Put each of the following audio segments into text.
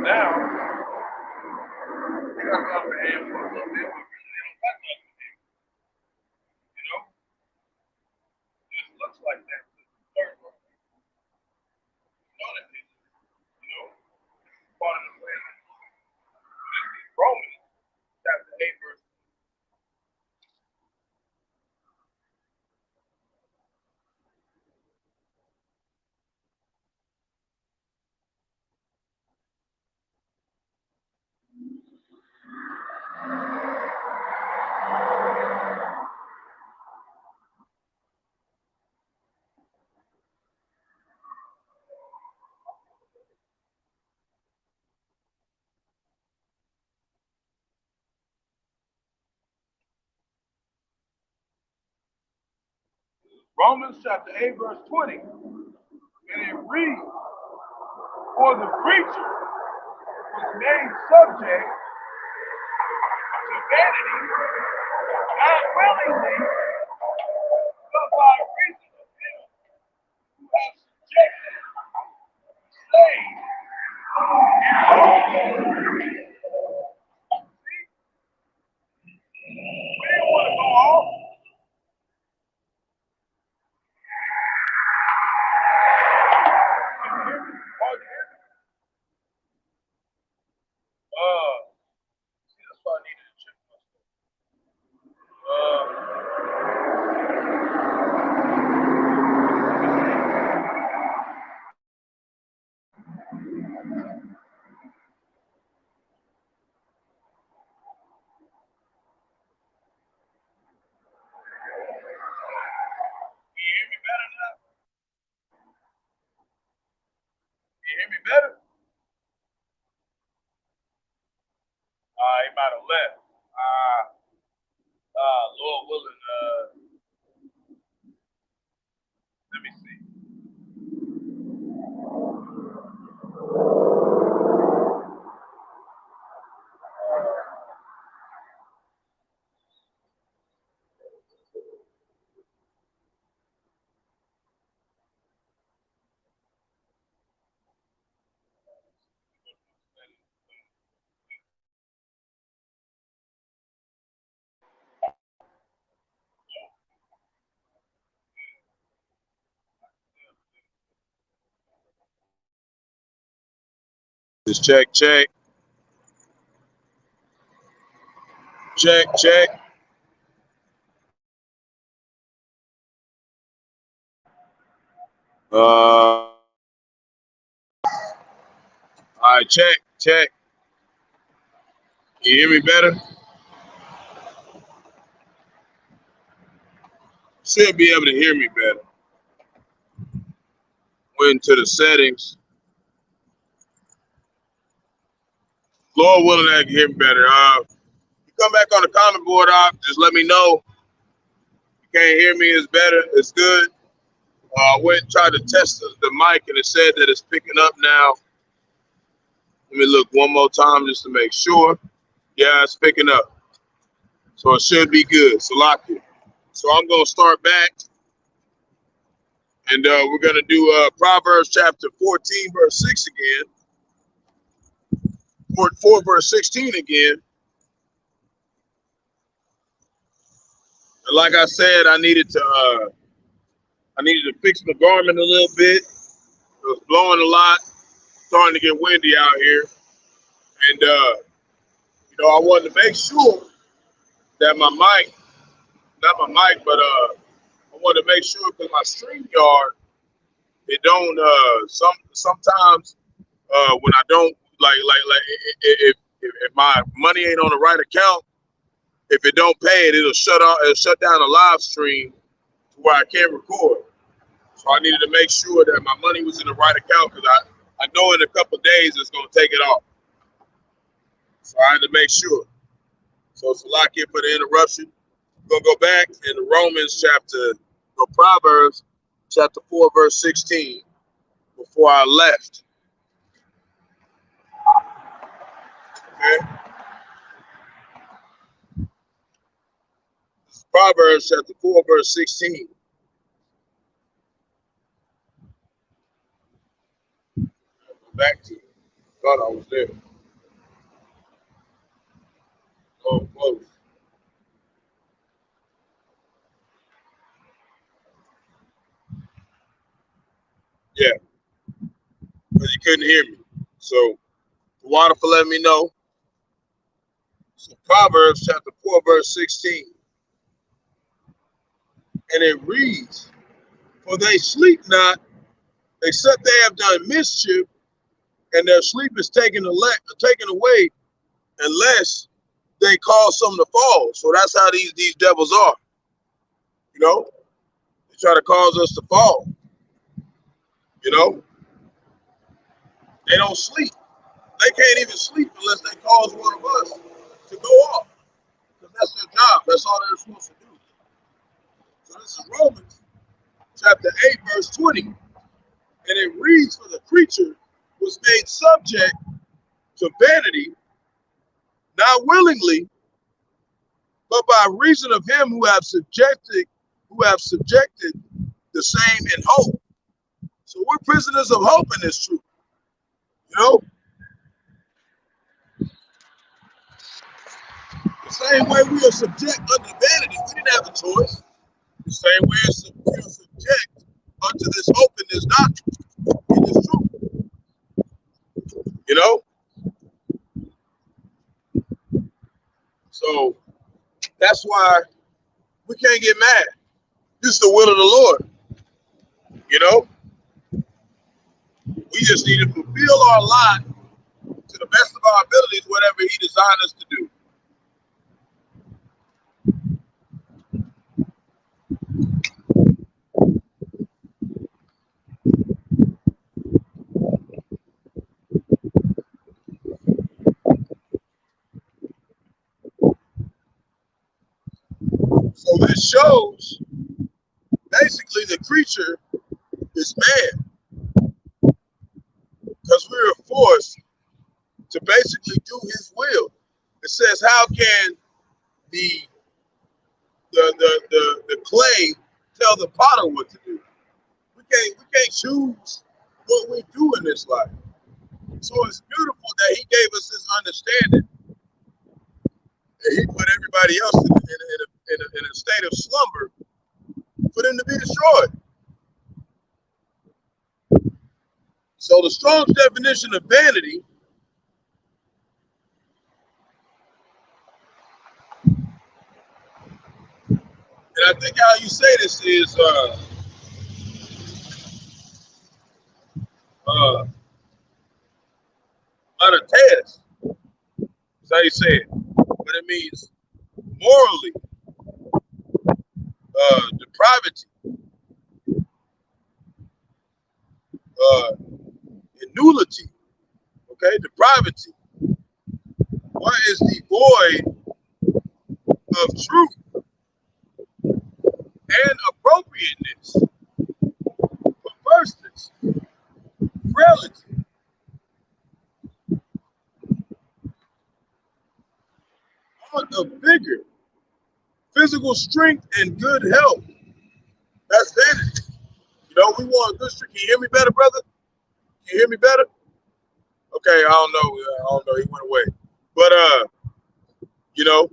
now, they got the upper hand for a little bit, but really they don't got the upper hand. You know? It just looks like that to the third one. You know that is, you know, part of the way. This is Romans chapter 8, verse. Romans chapter 8, verse 20. And it reads, for the preacher was made subject to vanity, not willingly, but by reason of him who has subjected slaves in hope. See? We didn't want to go off. See, that's why I needed to check myself. Can you hear me better now? Can you hear me better? He might have left. Lord willing, let me see. Just check. All right, check. Can you hear me better? Should be able to hear me better. Went into the settings. Lord willing, I can hear me better. You come back on the comment board, just let me know. If you can't hear me, it's better. It's good. I went and tried to test the mic, and it said that it's picking up now. Let me look one more time just to make sure. Yeah, it's picking up. So it should be good. So lock it. So I'm going to start back. And we're going to do Proverbs chapter 14, verse 6 again. 4 verse 16 again. And like I said, I needed to fix my garment a little bit. It was blowing a lot, starting to get windy out here. And I wanted to make sure that my mic, not my mic, but I wanted to make sure because my StreamYard, it don't sometimes when I don't like if my money ain't on the right account, if it don't pay it, it'll shut down the live stream to where I can't record. So I needed to make sure that my money was in the right account because I know in a couple of days it's gonna take it off. So I had to make sure. So it's a lot here for the interruption. We're gonna go back in Proverbs chapter 4, verse 16, before I left. Okay. Proverbs chapter 4, verse 16. Back to it. Thought I was there. Oh, close. Yeah, because you couldn't hear me. So, water for letting me know. So, Proverbs chapter 4, verse 16. And it reads, for they sleep not, except they have done mischief, and their sleep is taken away unless they cause some to fall. So that's how these devils are. You know, they try to cause us to fall. You know, they don't sleep. They can't even sleep unless they cause one of us to go off. Because that's their job. That's all they're supposed to do. So this is Romans chapter 8, verse 20. And it reads, for the creature was made subject to vanity, not willingly, but by reason of him who have subjected the same in hope. So we're prisoners of hope in this truth. You know, the same way we are subject unto vanity, we didn't have a choice. The same way we are subject unto this hope in this doctrine, in this truth. You know, so that's why we can't get mad. This is the will of the Lord. You know, we just need to fulfill our lot to the best of our abilities, whatever He designed us to do. So this shows basically the creature is man because we were forced to basically do His will. It says, how can the the clay tell the potter what to do? We can't choose what we do in this life. So it's beautiful that He gave us this understanding, and He put everybody else in a state of slumber for them to be destroyed. So the Strong's definition of vanity and I think how you say this is unattest. That's how you say it. But it means morally, depravity, nullity. Okay, depravity. What is devoid of truth and appropriateness, perverseness, frailty, want of vigor, physical strength, and good health. That's vanity. You know, we want good strength. Can you hear me better, brother? Can you hear me better? Okay, I don't know. He went away. But you know,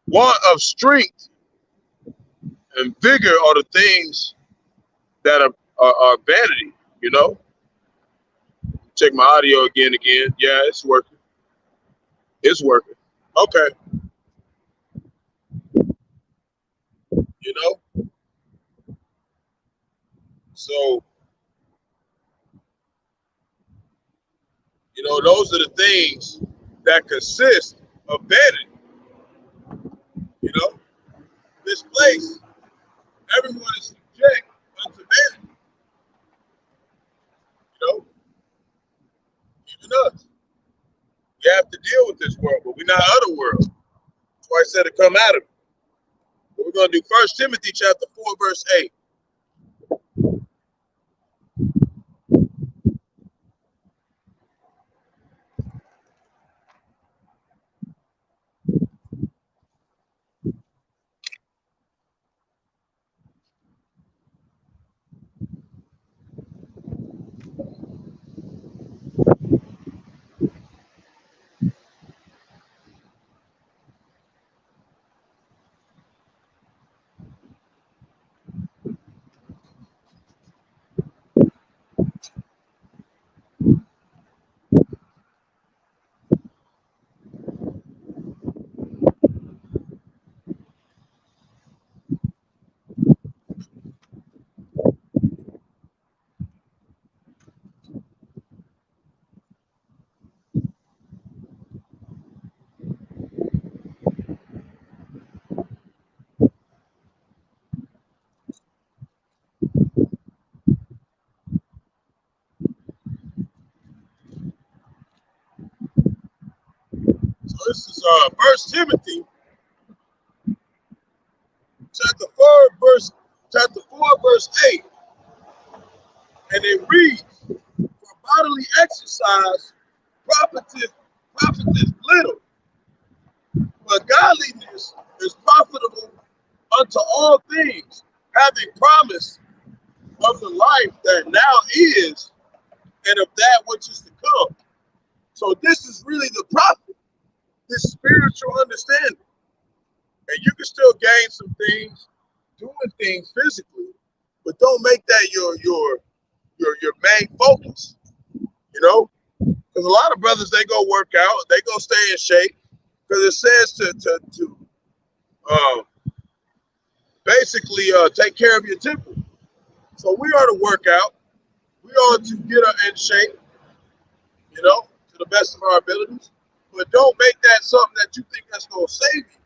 want of strength and vigor are the things that are vanity. You know. Check my audio again. Yeah, it's working. It's working. Okay. You know. So you know, those are the things that consist of vanity. You know, this place, everyone is subject unto vanity. You know, even us. We have to deal with this world, but we're not of the world. That's why I said to come out of it. But we're going to do 1 Timothy chapter 4, verse 8. This is 1 Timothy chapter 4, verse 8. And it reads, for bodily exercise profiteth little, but godliness is profitable unto all things, having promise of the life that now is and of that which is to come. So this is really the profit, this spiritual understanding. And you can still gain some things, doing things physically, but don't make that your main focus. You know, because a lot of brothers, they go work out, they go stay in shape, because it says to basically take care of your temple. So we are to work out, we are to get in shape, you know, to the best of our abilities. But don't make that something that you think that's going to save you.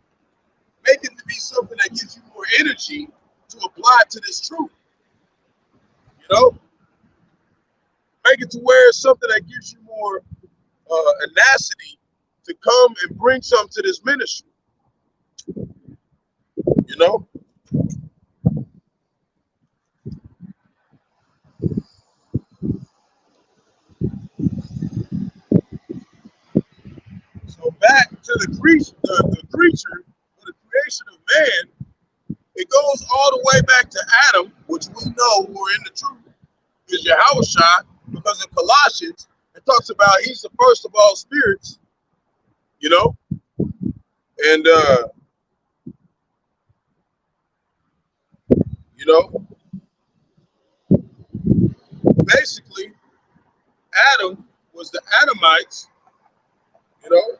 Make it to be something that gives you more energy to apply to this truth. You know, make it to where it's something that gives you more tenacity to come and bring something to this ministry. You know. So back to the creature, the creation of man, it goes all the way back to Adam, which we know who are in the truth is Yahawashi, because in Colossians it talks about he's the first of all spirits, you know, and you know, basically Adam was the Adamites, you know,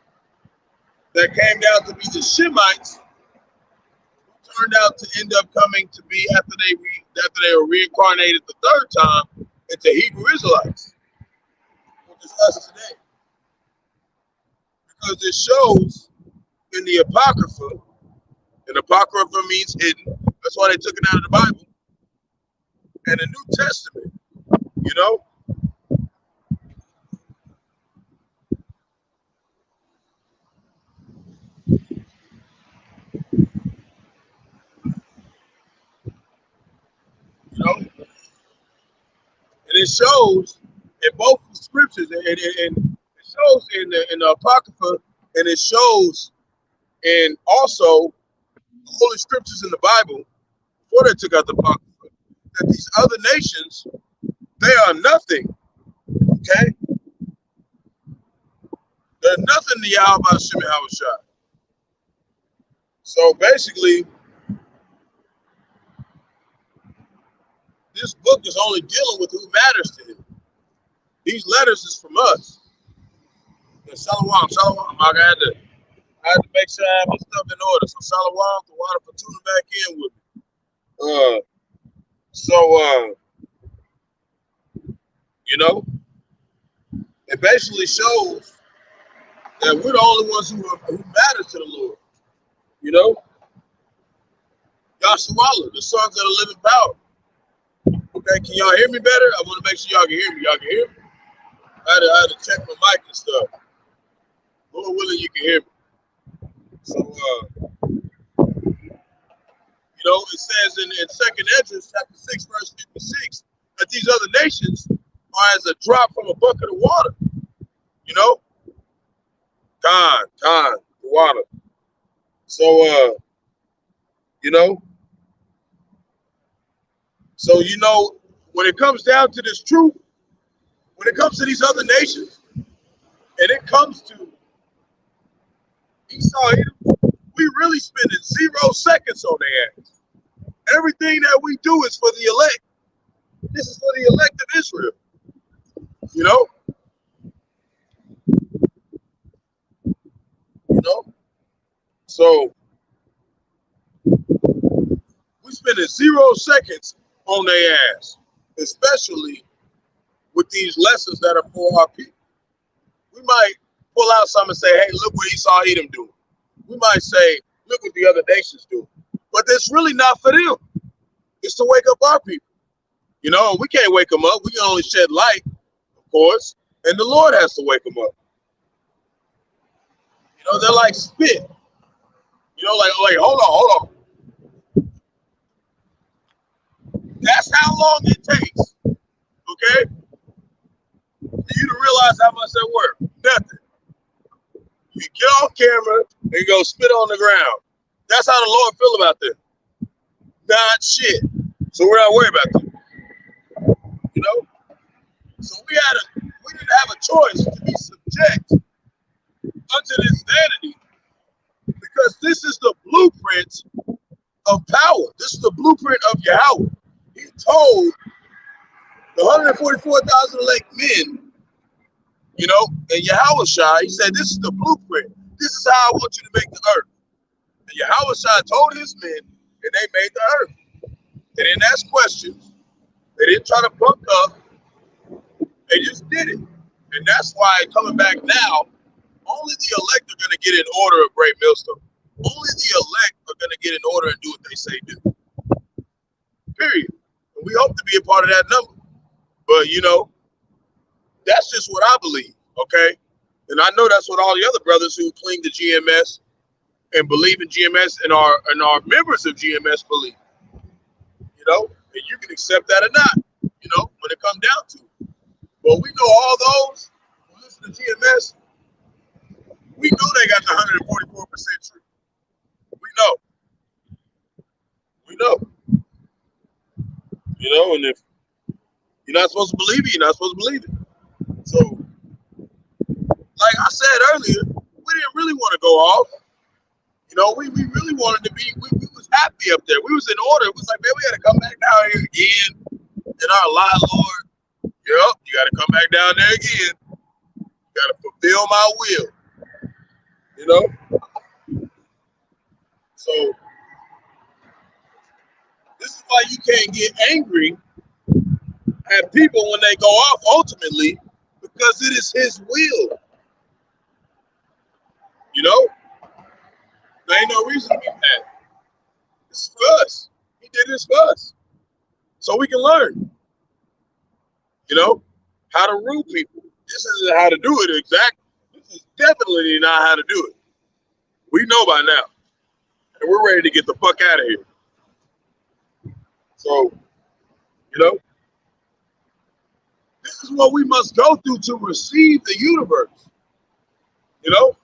that came down to be the Shemites, who turned out to end up coming to be after they were reincarnated the third time into Hebrew Israelites, which is us today. Because it shows in the Apocrypha, and Apocrypha means hidden. That's why they took it out of the Bible. And the New Testament, you know. You know, and it shows in both the scriptures, and it shows in the Apocrypha, and it shows in also the Holy Scriptures in the Bible before they took out the Apocrypha, that these other nations, they are nothing. Okay, they're nothing to Bahasham and Yahawashi. So basically, this book is only dealing with who matters to him. These letters is from us. And Shalom. I had to make sure I have my stuff in order. So Shalom, the water for tuning back in with me. You know, it basically shows that we're the only ones who matters to the Lord. You know, Yahawah, the sons of the living power. Okay, can y'all hear me better? I want to make sure y'all can hear me. Y'all can hear me? I had to check my mic and stuff. Lord willing, you can hear me. So, you know, it says in 2nd Ezra, chapter 6, verse 56, that these other nations are as a drop from a bucket of water. You know? Time, water. So, you know, so, you know, when it comes down to this truth, when it comes to these other nations, and it comes to Esau, we really spending 0 seconds on their ass. Everything that we do is for the elect. This is for the elect of Israel. You know? You know? So, we spending 0 seconds on their ass, especially with these lessons that are for our people. We might pull out some and say, hey, look what Esau Edom doing. We might say, look what the other nations do. But it's really not for them. It's to wake up our people. You know, we can't wake them up. We can only shed light, of course. And the Lord has to wake them up. You know, they're like spit. You know, like hold on. That's how long it takes, okay, for you to realize how much they work. Nothing. You get off camera and you go spit on the ground. That's how the Lord feel about them. Not shit. So we're not worried about them. You know? So we didn't have a choice to be subject unto this vanity, because this is the blueprint of power. This is the blueprint of Yahawah. He told the 144,000 elect men, you know, and Yahawashi, he said, this is the blueprint. This is how I want you to make the earth. And Yahawashi told his men, and they made the earth. They didn't ask questions. They didn't try to buck up. They just did it. And that's why, coming back now, only the elect are going to get in order of Great Millstone. Only the elect are going to get in order and do what they say do. Period. And we hope to be a part of that number. But, you know, that's just what I believe, okay? And I know that's what all the other brothers who cling to GMS and believe in GMS and are members of GMS believe. You know, and you can accept that or not, you know, when it comes down to it. But we know all those who listen to GMS, we know they got the 144% truth. We know. We know. You know, and if you're not supposed to believe it, you're not supposed to believe it. So, like I said earlier, we didn't really want to go off. You know, we really wanted to be, we was happy up there. We was in order. It was like, man, we got to come back down here again in our lot, Lord. Yep, you got to come back down there again. You got to fulfill my will. You know? So, this is why you can't get angry at people when they go off ultimately, because it is his will. You know? There ain't no reason to be mad. This is for us. He did this for us. So we can learn. You know? How to rule people. This isn't how to do it exactly. This is definitely not how to do it. We know by now. And we're ready to get the fuck out of here. So, you know? This is what we must go through to receive the universe. You know?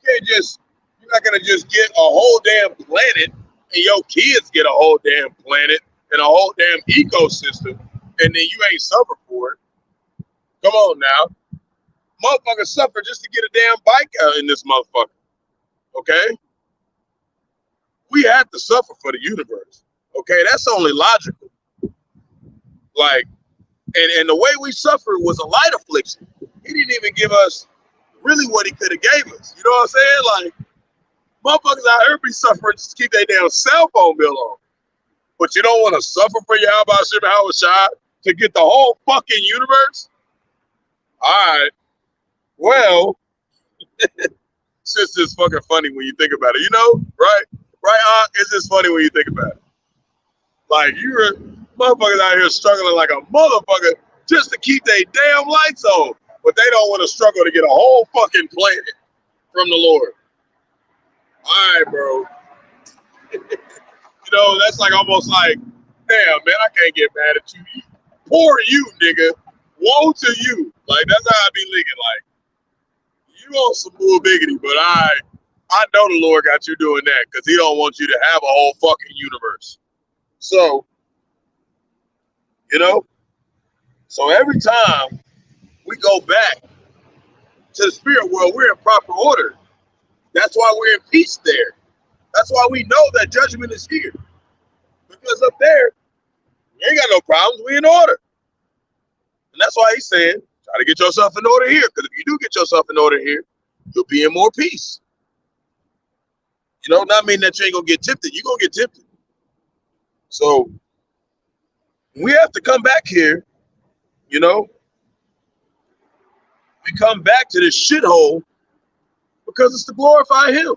You're not gonna just get a whole damn planet and your kids get a whole damn planet and a whole damn ecosystem, and then you ain't suffer for it. Come on now. Motherfuckers suffer just to get a damn bike out in this motherfucker. Okay? We have to suffer for the universe. Okay, that's only logical. Like, and the way we suffered was a light affliction. He didn't even give us really what he could have gave us. You know what I'm saying? Like, motherfuckers out here be suffering just to keep their damn cell phone bill on. But you don't want to suffer for Yahawashi to get the whole fucking universe? All right. Well, it's just fucking funny when you think about it, you know? Right? Right, it's just funny when you think about it. Like, you're motherfuckers out here struggling like a motherfucker just to keep their damn lights on. But they don't want to struggle to get a whole fucking planet from the Lord. All right, bro. You know, that's like almost like, damn, man, I can't get mad at you. Poor you, nigga. Woe to you. Like, that's how I be thinking. Like, you on some bull biggity, but I know the Lord got you doing that because he don't want you to have a whole fucking universe. So, you know, so every time we go back to the spirit world, we're in proper order. That's why we're in peace there. That's why we know that judgment is here. Because up there, you ain't got no problems. We in order. And that's why he's saying, try to get yourself in order here. Because if you do get yourself in order here, you'll be in more peace. You know, not mean that you ain't going to get tempted. You're going to get tempted. So, we have to come back here, you know. We come back to this shithole because it's to glorify him.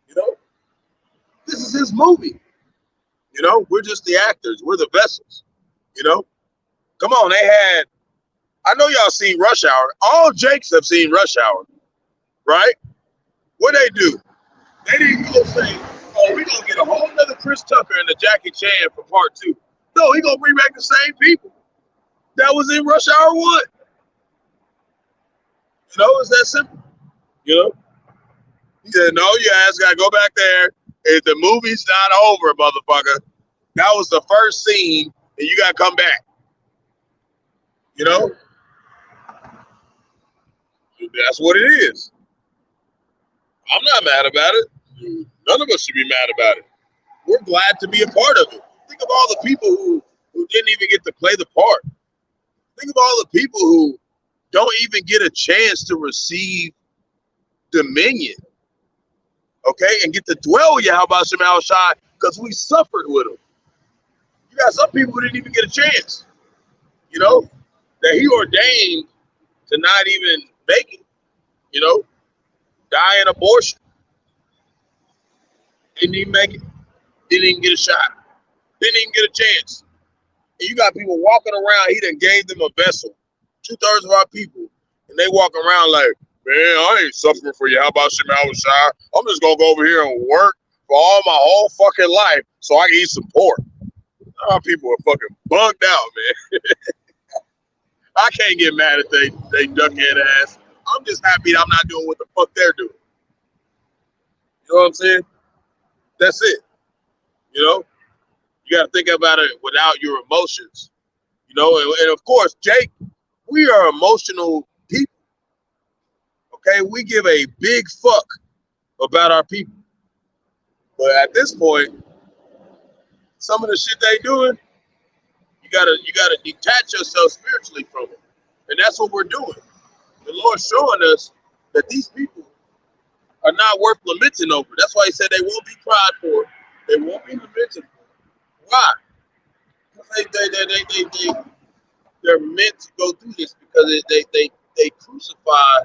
You know, this is his movie. You know, we're just the actors. We're the vessels. You know, come on. I know y'all seen Rush Hour. All Jakes have seen Rush Hour. right? What they do? They didn't go say, "Oh, we gonna get a whole nother Chris Tucker and a Jackie Chan for part 2." No, he gonna bring back the same people that was in Rush Hour 1. You know, it's that simple. You know, he said, "No, you ass gotta go back there. If the movie's not over, motherfucker, that was the first scene, and you gotta come back." You know, that's what it is. I'm not mad about it. None of us should be mad about it. We're glad to be a part of it. Think of all the people who didn't even get to play the part. Think of all the people who don't even get a chance to receive dominion, okay, and get to dwell Yahawashi because we suffered with him. You got some people who didn't even get a chance, you know, that he ordained to not even make it, you know, die in abortion. Didn't even make it. Didn't even get a shot. Didn't even get a chance. And you got people walking around, he done gave them a vessel. 2/3 of our people, and they walk around like, "Man, I ain't suffering for you. How about Yahawashi? I'm just gonna go over here and work for all my whole fucking life so I can eat some pork." Our people are fucking bugged out, man. I can't get mad at they duckhead ass. I'm just happy that I'm not doing what the fuck they're doing. You know what I'm saying? That's it. You know? You gotta think about it without your emotions. You know, and of course, Jake, we are emotional people. Okay, we give a big fuck about our people. But at this point, some of the shit they doing, you gotta detach yourself spiritually from it. And that's what we're doing. The Lord's showing us that these people are not worth lamenting over. That's why he said they won't be cried for. They won't be lamented for. Why? Because they're meant to go through this because they crucify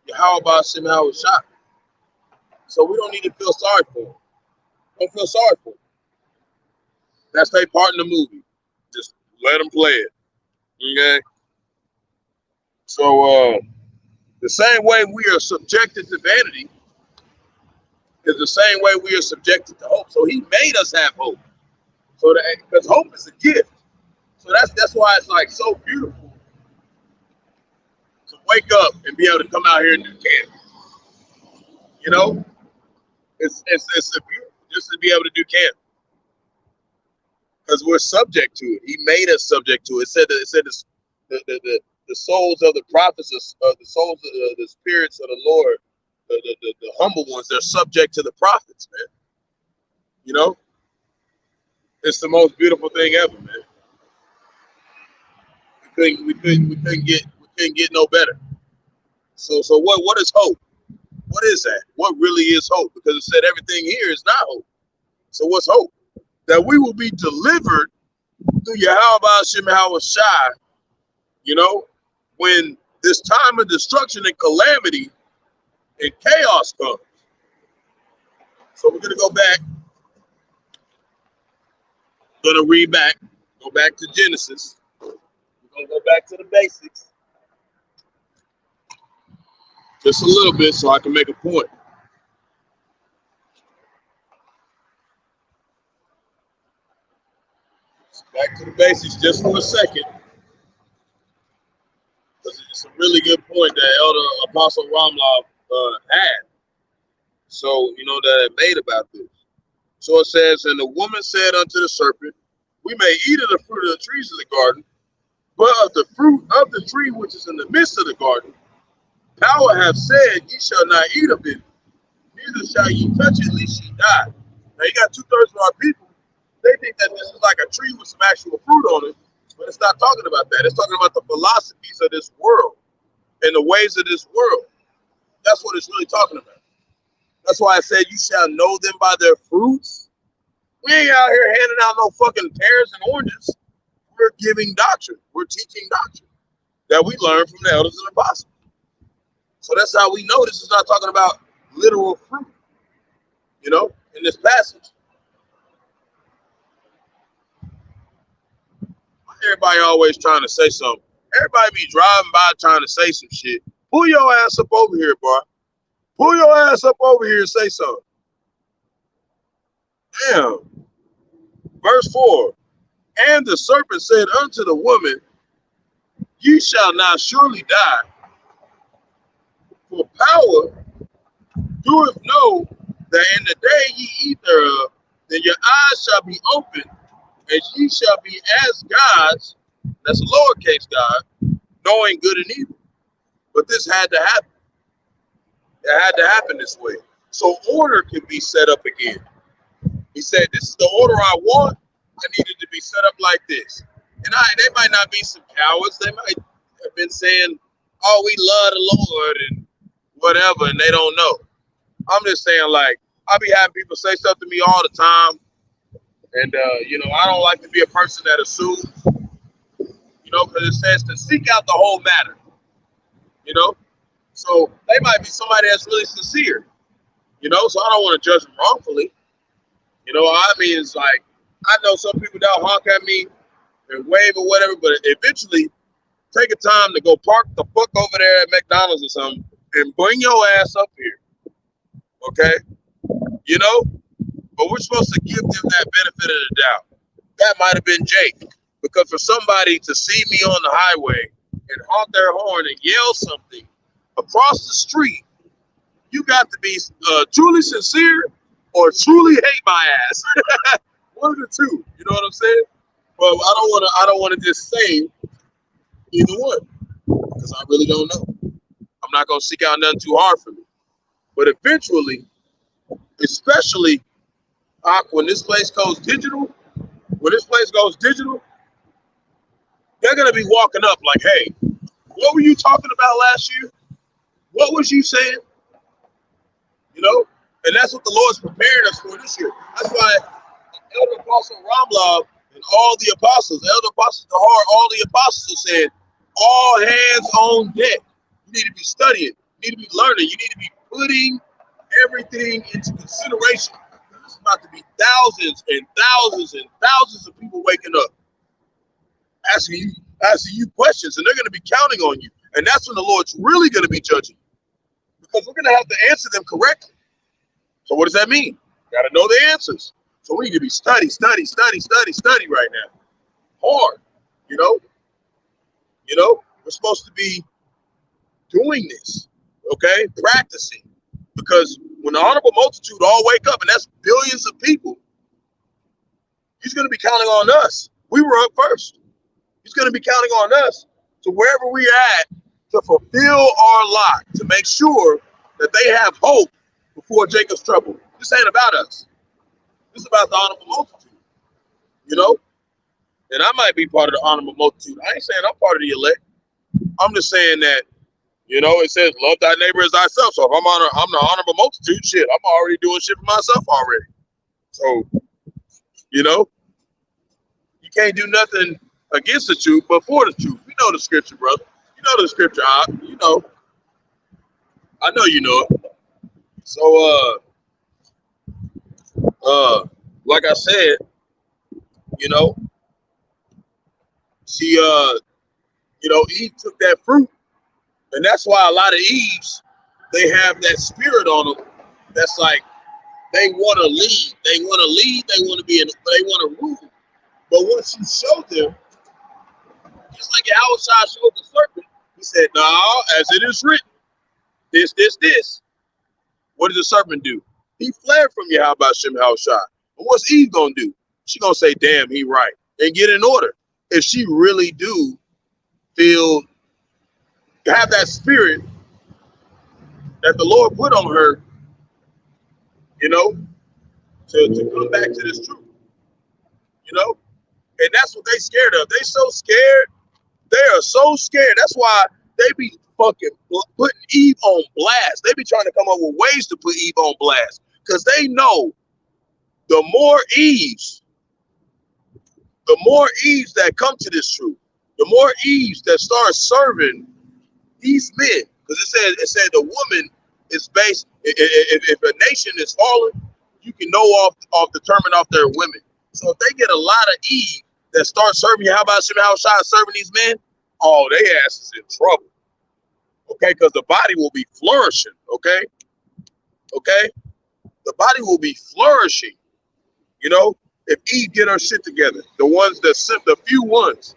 Yahawashi. So we don't need to feel sorry for them. Don't feel sorry for them. That's their part in the movie. Just let them play it. Okay? So the same way we are subjected to vanity is the same way we are subjected to hope. So he made us have hope. So because hope is a gift. So that's why it's like so beautiful to wake up and be able to come out here and do camp. You know? It's a beautiful just to be able to do camp. Because we're subject to it. He made us subject to it. It said the souls of the prophets, the souls of the spirits of the Lord, the humble ones, they're subject to the prophets, man. You know? It's the most beautiful thing ever, man. We couldn't get no better. So what is hope? What is that? What really is hope? Because it said everything here is not hope. So what's hope? That we will be delivered through Yahawashi, you know, when this time of destruction and calamity and chaos comes. So we're gonna go back. Gonna read back. Go back to Genesis. We're gonna go back to the basics. Just a little bit so I can make a point. Back to the basics just for a second. Because it's a really good point that Elder Apostle Ramlaw had. So, you know, that it made about this. So it says, and the woman said unto the serpent, we may eat of the fruit of the trees of the garden, but of the fruit of the tree which is in the midst of the garden, power hath said, ye shall not eat of it, neither shall ye touch it, lest ye die. Now you got 2/3 of our people, they think that this is like a tree with some actual fruit on it, but it's not talking about that. It's talking about the philosophies of this world and the ways of this world. That's what it's really talking about. That's why I said you shall know them by their fruits. We ain't out here handing out no fucking pears and oranges. We're giving doctrine. We're teaching doctrine that we learned from the elders and apostles. So that's how we know this is not talking about literal fruit, you know, in this passage. Everybody always trying to say something. Everybody be driving by trying to say some shit. Pull your ass up over here, boy. Pull your ass up over here and say something. Damn. Verse 4. And the serpent said unto the woman, ye shall not surely die, for power doeth know that in the day ye eat thereof, then your eyes shall be opened, and ye shall be as gods, that's a lowercase God, knowing good and evil. But this had to happen. It had to happen this way. So order can be set up again. He said, this is the order I want. I need it to be set up like this. And they might not be some cowards. They might have been saying, oh, we love the Lord and whatever, and they don't know. I'm just saying, like, I be having people say stuff to me all the time. And, I don't like to be a person that assumes, because it says to seek out the whole matter, So they might be somebody that's really sincere, so I don't want to judge them wrongfully. It's like, I know some people that honk at me and wave or whatever, but eventually take a time to go park the fuck over there at McDonald's or something and bring your ass up here. Okay? But we're supposed to give them that benefit of the doubt. That might have been Jake, because for somebody to see me on the highway and honk their horn and yell something across the street, you got to be truly sincere or truly hate my ass. One of the two. You know what I'm saying? Well, I don't want to just say either one, because I really don't know. I'm not gonna seek out nothing too hard for me. But eventually, especially when this place goes digital, they're gonna be walking up like, hey, what were you talking about last year? What was you saying? And that's what the Lord's preparing us for this year. That's why Elder Apostle Ramlov and all the apostles, Elder Apostle Tahar, all the apostles said, all hands on deck. You need to be studying. You need to be learning. You need to be putting everything into consideration. There's about to be thousands and thousands and thousands of people waking up, asking you questions, and they're going to be counting on you. And that's when the Lord's really going to be judging you, because we're going to have to answer them correctly. So what does that mean? Got to know the answers. So we need to be study right now. Hard, we're supposed to be doing this, okay? Practicing. Because when the honorable multitude all wake up, and that's billions of people, he's going to be counting on us. We were up first. He's going to be counting on us to wherever we're at to fulfill our lot, to make sure that they have hope before Jacob's trouble. This ain't about us. This is about the honorable multitude, And I might be part of the honorable multitude. I ain't saying I'm part of the elect. I'm just saying that, it says love thy neighbor as thyself. So if I'm the honorable multitude, shit, I'm already doing shit for myself already. So, you can't do nothing against the truth, but for the truth. You know the scripture, brother. You know the scripture, I know you know it. So, like I said, she, Eve took that fruit, and that's why a lot of Eves, they have that spirit on them. That's like, they want to lead. They want to be they want to rule. But once you show them, just like Yahawashi showed the serpent, he said, no, as it is written, this. What did the serpent do? He fled from Bahasham. But what's Eve gonna do? She gonna say, damn, he right, and get in order. If she really do have that spirit that the Lord put on her, to come back to this truth, and that's what they scared of. They so scared. They are so scared. That's why they be fucking putting Eve on blast. They be trying to come up with ways to put Eve on blast, because they know the more Eves that come to this truth, the more Eves that start serving these men. Because it said the woman is based. If a nation is falling, you can know determine off their women. So if they get a lot of Eve that start serving Yahawashi, serving these men, oh, they ass is in trouble. Okay, because the body will be flourishing. Okay, okay, the body will be flourishing. You know, if Eve get her shit together, the few ones.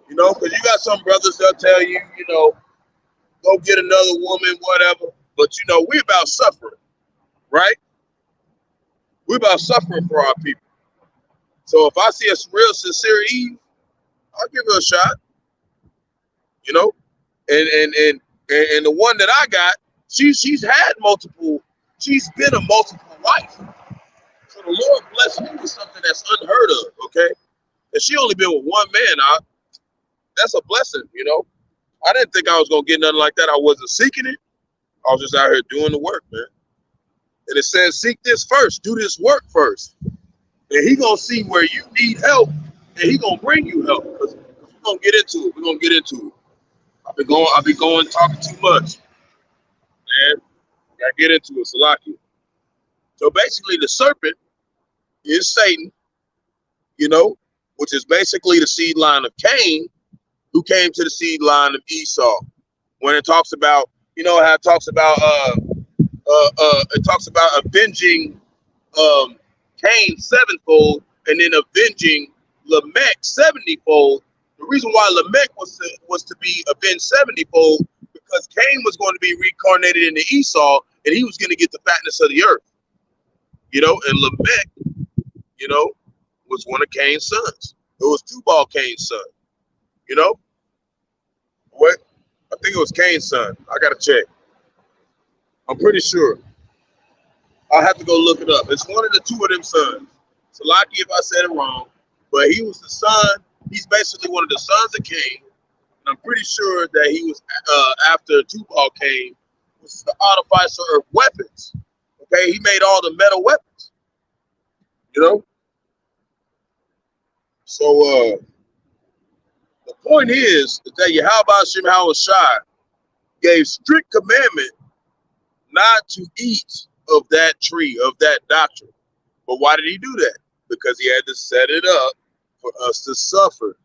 You know, because you got some brothers that'll tell you, you know, go get another woman, whatever. But you know, we about suffering, right? We about suffering for our people. So if I see a real sincere Eve, I'll give her a shot. You know, and the one that I got, she's had multiple. She's been a multiple wife. So the Lord bless me with something that's unheard of. Okay, and she only been with one man. That's a blessing. You know, I didn't think I was gonna get nothing like that. I wasn't seeking it. I was just out here doing the work, man. And it says, seek this first, do this work first. And he gonna see where you need help, and he gonna bring you help. Because we're gonna get into it. We're gonna get into it. I've been going talking too much. Man, gotta get into it, Salaki. So basically the serpent is Satan, you know, which is basically the seed line of Cain, who came to the seed line of Esau. When it talks about, you know, how it talks about avenging Cain sevenfold and then avenging Lamech 70-fold. The reason why Lamech was to be avenged 70-fold because Cain was going to be reincarnated into Esau and he was going to get the fatness of the earth. You know, and Lamech, you know, was one of Cain's sons. It was Tubal Cain's son. You know? What? I think it was Cain's son. I gotta check. I'm pretty sure. I'll have to go look it up. It's one of the two of them sons. So lucky if I said it wrong, but he was the son. He's basically one of the sons of Cain. And I'm pretty sure that he was after Tubal Cain, which is the artificer of weapons. Okay, he made all the metal weapons. You know? So the point is that Bahasham Yahawashi gave strict commandment not to eat of that tree, of that doctrine. But why did he do that? Because he had to set it up for us to suffer.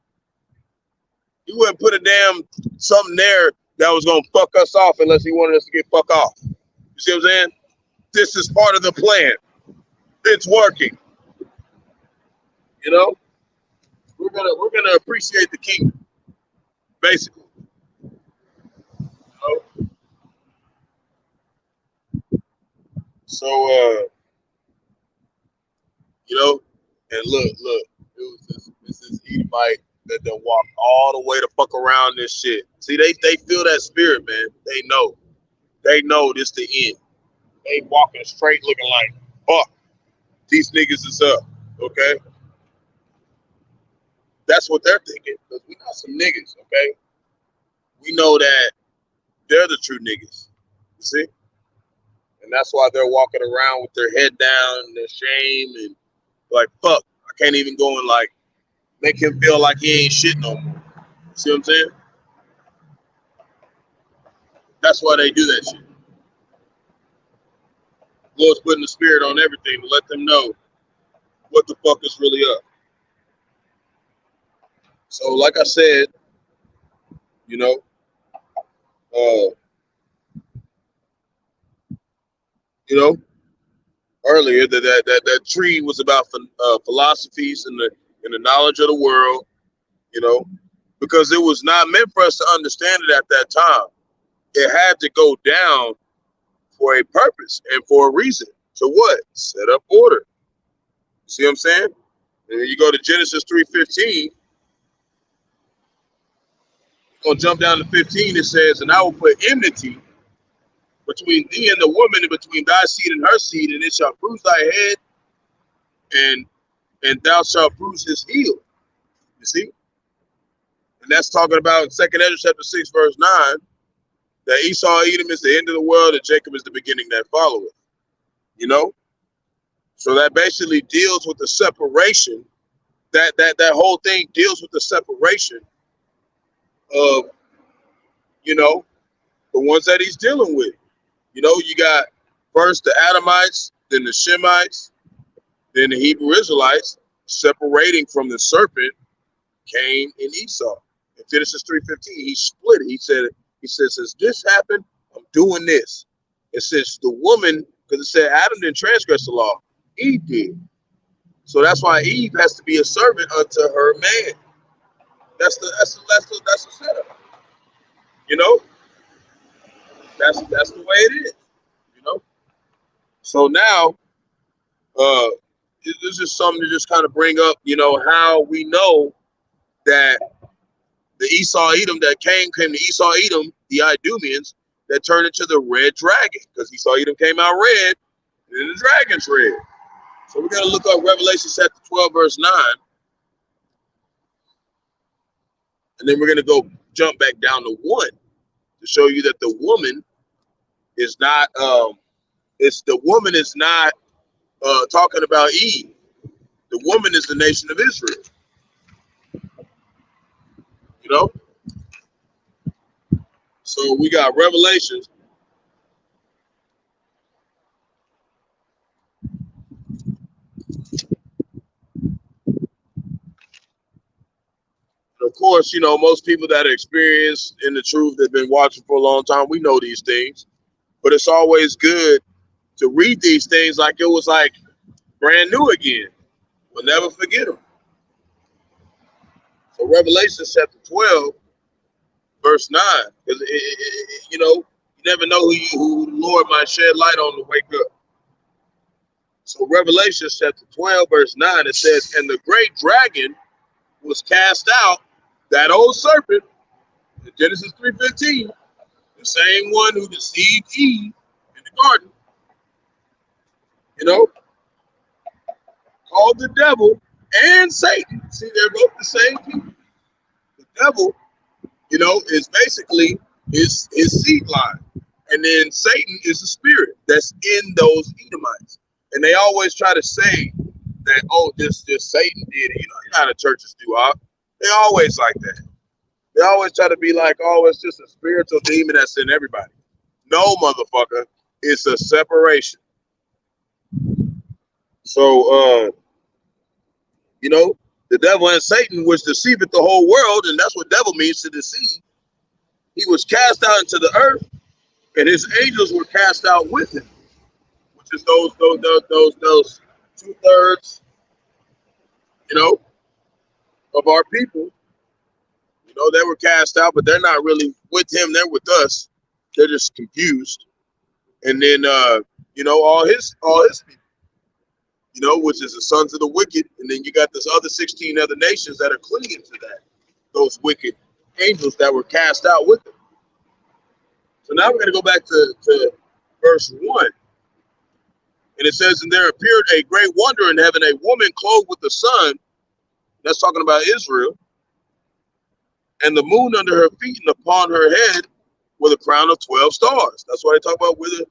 He wouldn't put a damn something there that was going to fuck us off unless he wanted us to get fuck off. You see what I'm saying? This is part of the plan. It's working. You know? We're gonna appreciate the kingdom, basically. You know? So you know, and look, it was this Edomite that done walked all the way to fuck around this shit. See, they feel that spirit, man. They know this the end. They walking straight, looking like, fuck, these niggas is up, okay? That's what they're thinking, because we got some niggas, okay? We know that they're the true niggas, you see? And that's why they're walking around with their head down and their shame and like, fuck, I can't even go and like make him feel like he ain't shit no more. See what I'm saying? That's why they do that shit. Lord's putting the spirit on everything to let them know what the fuck is really up. So like I said, you know, earlier that tree was about philosophies and the knowledge of the world, you know, because it was not meant for us to understand it at that time. It had to go down for a purpose and for a reason. So what? Set up order. See what I'm saying? And when you go to Genesis 3:15, you're gonna jump down to 15. It says, "And I will put enmity between thee and the woman, and between thy seed and her seed, and it shall bruise thy head, and thou shalt bruise his heel." You see? And that's talking about 2nd Ezra chapter 6, verse 9, that Esau, Edom is the end of the world, and Jacob is the beginning that followeth. You know? So that basically deals with the separation. That whole thing deals with the separation of, you know, the ones that he's dealing with. You know, you got first the Adamites, then the Shemites, then the Hebrew Israelites, separating from the serpent, Cain and Esau. In Genesis 3:15, he split it. He said, He says, since this happened, I'm doing this. And since the woman, because it said Adam didn't transgress the law, Eve did. So that's why Eve has to be a servant unto her man. That's the setup. You know, that's the way it is. You know. So now, this is something to just kind of bring up. You know how we know that the Esau Edom that came to Esau Edom, the Idumeans, that turned into the red dragon, because Esau Edom came out red, and then the dragon's red. So we're gonna look up Revelation chapter 12, verse 9. And then we're going to go jump back down to 1 to show you that the woman is not, the woman is not talking about Eve. The woman is the nation of Israel. You know? So we got Revelations. Of course, you know, most people that are experienced in the truth, they've been watching for a long time, we know these things. But it's always good to read these things like it was like brand new again. We'll never forget them. So Revelation chapter 12, verse 9. Because, you know, you never know who the Lord might shed light on to wake up. So Revelation chapter 12, verse 9, it says, and the great dragon was cast out, that old serpent, in Genesis 3:15, the same one who deceived Eve in the garden, you know, called the devil and Satan. See, they're both the same people. The devil, you know, is basically his seed line. And then Satan is the spirit that's in those Edomites. And they always try to say that, oh, this Satan did it. You know how the churches do. They always like that. They always try to be like, oh, it's just a spiritual demon that's in everybody. No, motherfucker. It's a separation. So, you know, the devil and Satan was deceiveth the whole world, and that's what devil means, to deceive. He was cast out into the earth, and his angels were cast out with him, which is those 2/3, you know, of our people. You know, they were cast out, but they're not really with him. They're with us. They're just confused. And then, you know, all his people, you know, which is the sons of the wicked. And then you got this other 16 other nations that are clinging to that, those wicked angels that were cast out with them. So now we're going to go back to verse 1. And it says, and there appeared a great wonder in heaven, a woman clothed with the sun. That's talking about Israel. And the moon under her feet, and upon her head with a crown of 12 stars. That's why they talk about with the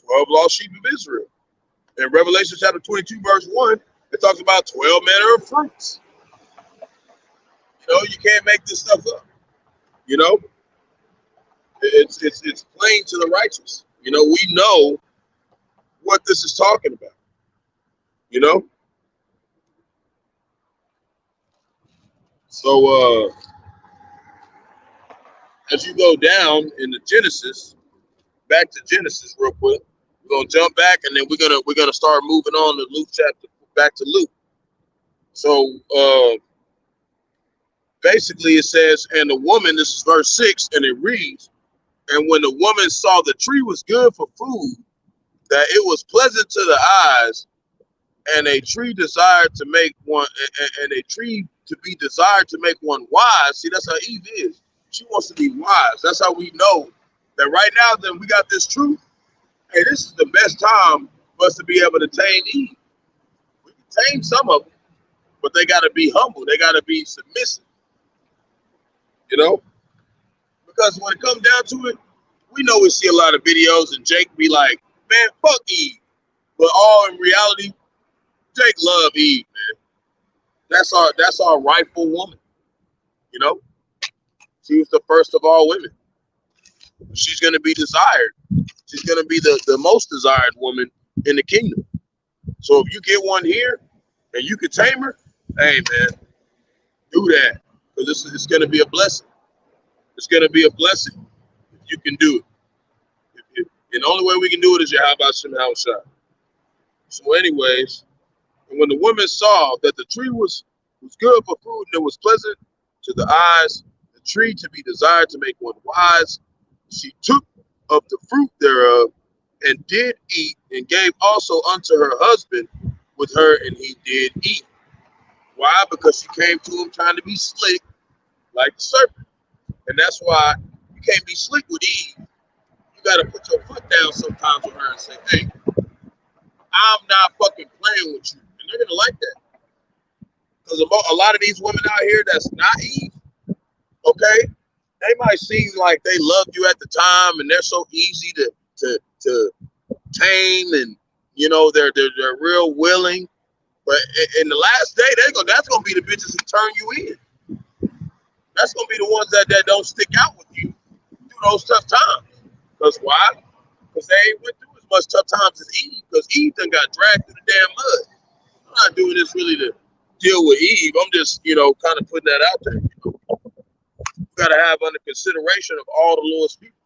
12 lost sheep of Israel. In Revelation chapter 22, verse 1, it talks about 12 manner of fruits. You know, you can't make this stuff up. You know, it's plain to the righteous. You know, we know what this is talking about. You know, so as you go down in the Genesis, back to Genesis real quick. We're gonna jump back, and then we're gonna start moving on to Luke chapter, back to Luke. So basically it says, and the woman, this is verse 6, and it reads, and when the woman saw the tree was good for food, that it was pleasant to the eyes, and a tree desired to make one, and a tree to be desired to make one wise. See, that's how Eve is. She wants to be wise. That's how we know that right now that we got this truth. Hey, this is the best time for us to be able to tame Eve. We can tame some of them, but they got to be humble. They got to be submissive. You know? Because when it comes down to it, we know we see a lot of videos and Jake be like, man, fuck Eve. But all in reality, Jake love Eve, man. That's our rightful woman. You know? She was the first of all women. She's going to be desired. She's going to be the most desired woman in the kingdom. So if you get one here and you can tame her, hey, man, do that. Because it's going to be a blessing. It's going to be a blessing. you can do it. And the only way we can do it is Yahawashi. So anyways, and when the woman saw that the tree was good for food and it was pleasant to the eyes, the tree to be desired to make one wise, she took of the fruit thereof and did eat, and gave also unto her husband with her, and he did eat. Why? Because she came to him trying to be slick like the serpent. And that's why you can't be slick with Eve. You got to put your foot down sometimes with her and say, hey, I'm not fucking playing with you. And they're going to like that. Because a lot of these women out here that's not Eve, okay, they might seem like they loved you at the time and they're so easy to tame, and you know they're real willing. But in the last day, that's gonna be the bitches who turn you in. That's gonna be the ones that don't stick out with you through those tough times. Because why? Because they ain't went through as much tough times as Eve. Because Eve done got dragged through the damn mud. I'm not doing this really to deal with Eve. I'm just, kind of putting that out there. You gotta have under consideration of all the Lord's people.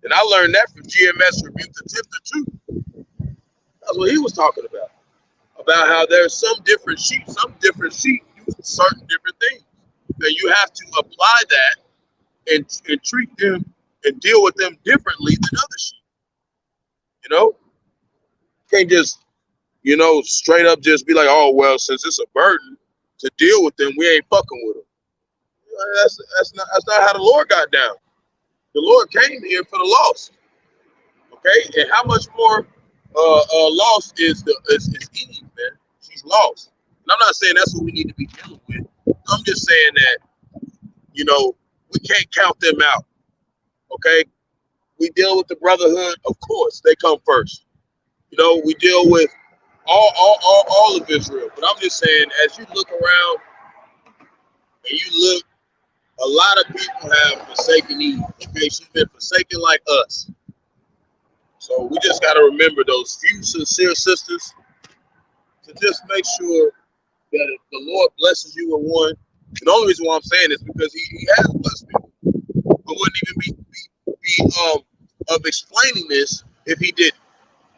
And I learned that from GMS Rebuke the Tempter too. That's what he was talking about how there's some different sheep use certain different things. And you have to apply that and treat them and deal with them differently than other sheep. Can't just, straight up just be like, oh, well, since it's a burden to deal with them, we ain't fucking with them. That's not how the Lord got down. The Lord came here for the lost. Okay, and how much more lost is Eve, man? She's lost. And I'm not saying that's what we need to be dealing with. I'm just saying that, we can't count them out. Okay, we deal with the brotherhood, of course, they come first. We deal with all of Israel. But I'm just saying, as you look around and you look, a lot of people have forsaken Eve. Okay, she's been forsaken like us. So we just got to remember those few sincere sisters to just make sure that if the Lord blesses you with one, the only reason why I'm saying is because he has blessed me. I wouldn't even be of explaining this if he didn't.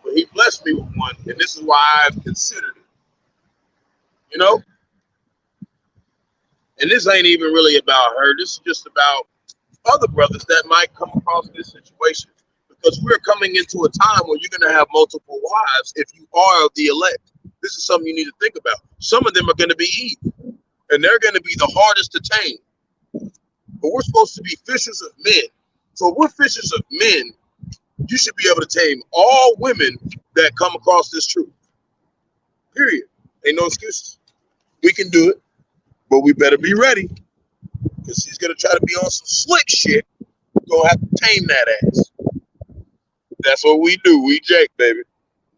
But he blessed me with one, and this is why I've considered it. And this ain't even really about her. This is just about other brothers that might come across this situation. Because we're coming into a time where you're going to have multiple wives if you are of the elect. This is something you need to think about. Some of them are going to be Eve, and they're going to be the hardest to tame. But we're supposed to be fishers of men. So if we're fishers of men, you should be able to tame all women that come across this truth. Period. Ain't no excuses. We can do it. But we better be ready, because she's going to try to be on some slick shit. We're going to have to tame that ass. That's what we do. We Jake, baby.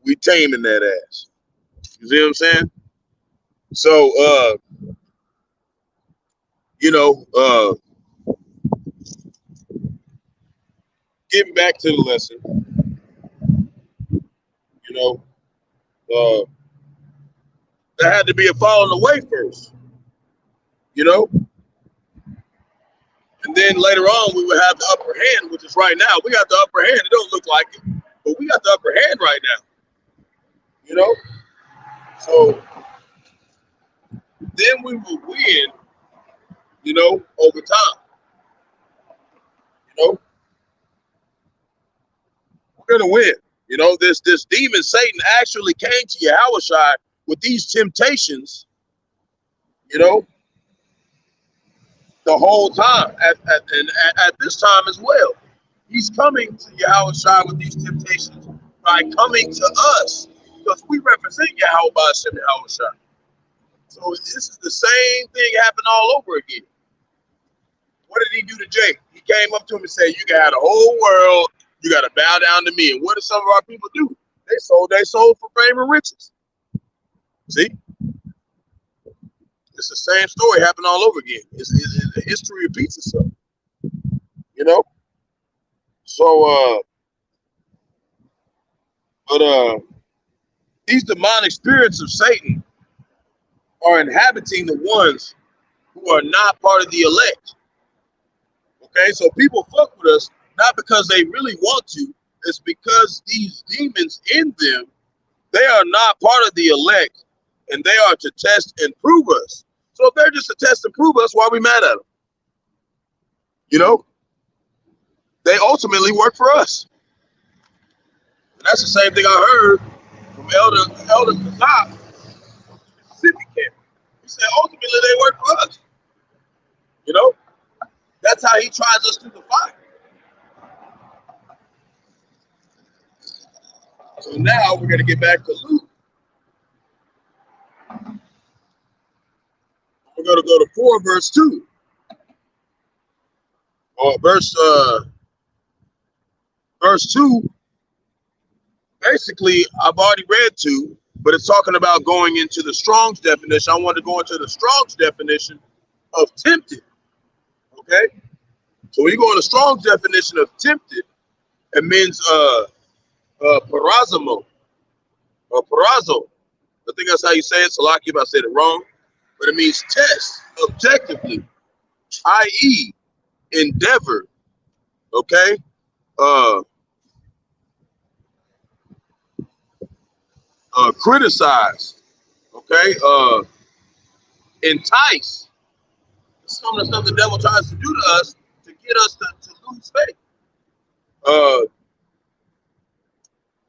We taming that ass. You see what I'm saying? So, getting back to the lesson, there had to be a falling away first. And then later on, we would have the upper hand, which is right now. We got the upper hand. It don't look like it, but we got the upper hand right now. So then we will win, over time. We're gonna win. This demon Satan actually came to Yahawashi with these temptations, the whole time, at this time as well. He's coming to Yahawashi with these temptations by coming to us, because we represent Yahawashi and Yahawashi. So this is the same thing happened all over again. What did he do to Jake? He came up to him and said, you got the whole world, you got to bow down to me. And what did some of our people do? They sold their soul for fame and riches. See? It's the same story happening all over again. History repeats itself. So, these demonic spirits of Satan are inhabiting the ones who are not part of the elect. Okay, so people fuck with us not because they really want to. It's because these demons in them, they are not part of the elect, and they are to test and prove us. So if they're just to test and prove us, why are we mad at them? You know, they ultimately work for us. And that's the same thing I heard from Elder Kazak, Mississippi camp. He said ultimately they work for us. You know, that's how he tries us through the fire. So now we're going to get back to Luke. We're going to go to 4 verse 2. Or verse 2. Basically, I've already read 2, but it's talking about going into the Strong's definition. I want to go into the Strong's definition of tempted. Okay? So when you go in the Strong's definition of tempted, it means parazimo or parazo. I think that's how you say it. Salaki if I said it wrong. But it means test objectively, i.e. endeavor. Okay? Criticize. Okay? Entice. Some of the stuff the devil tries to do to us to get us to lose faith.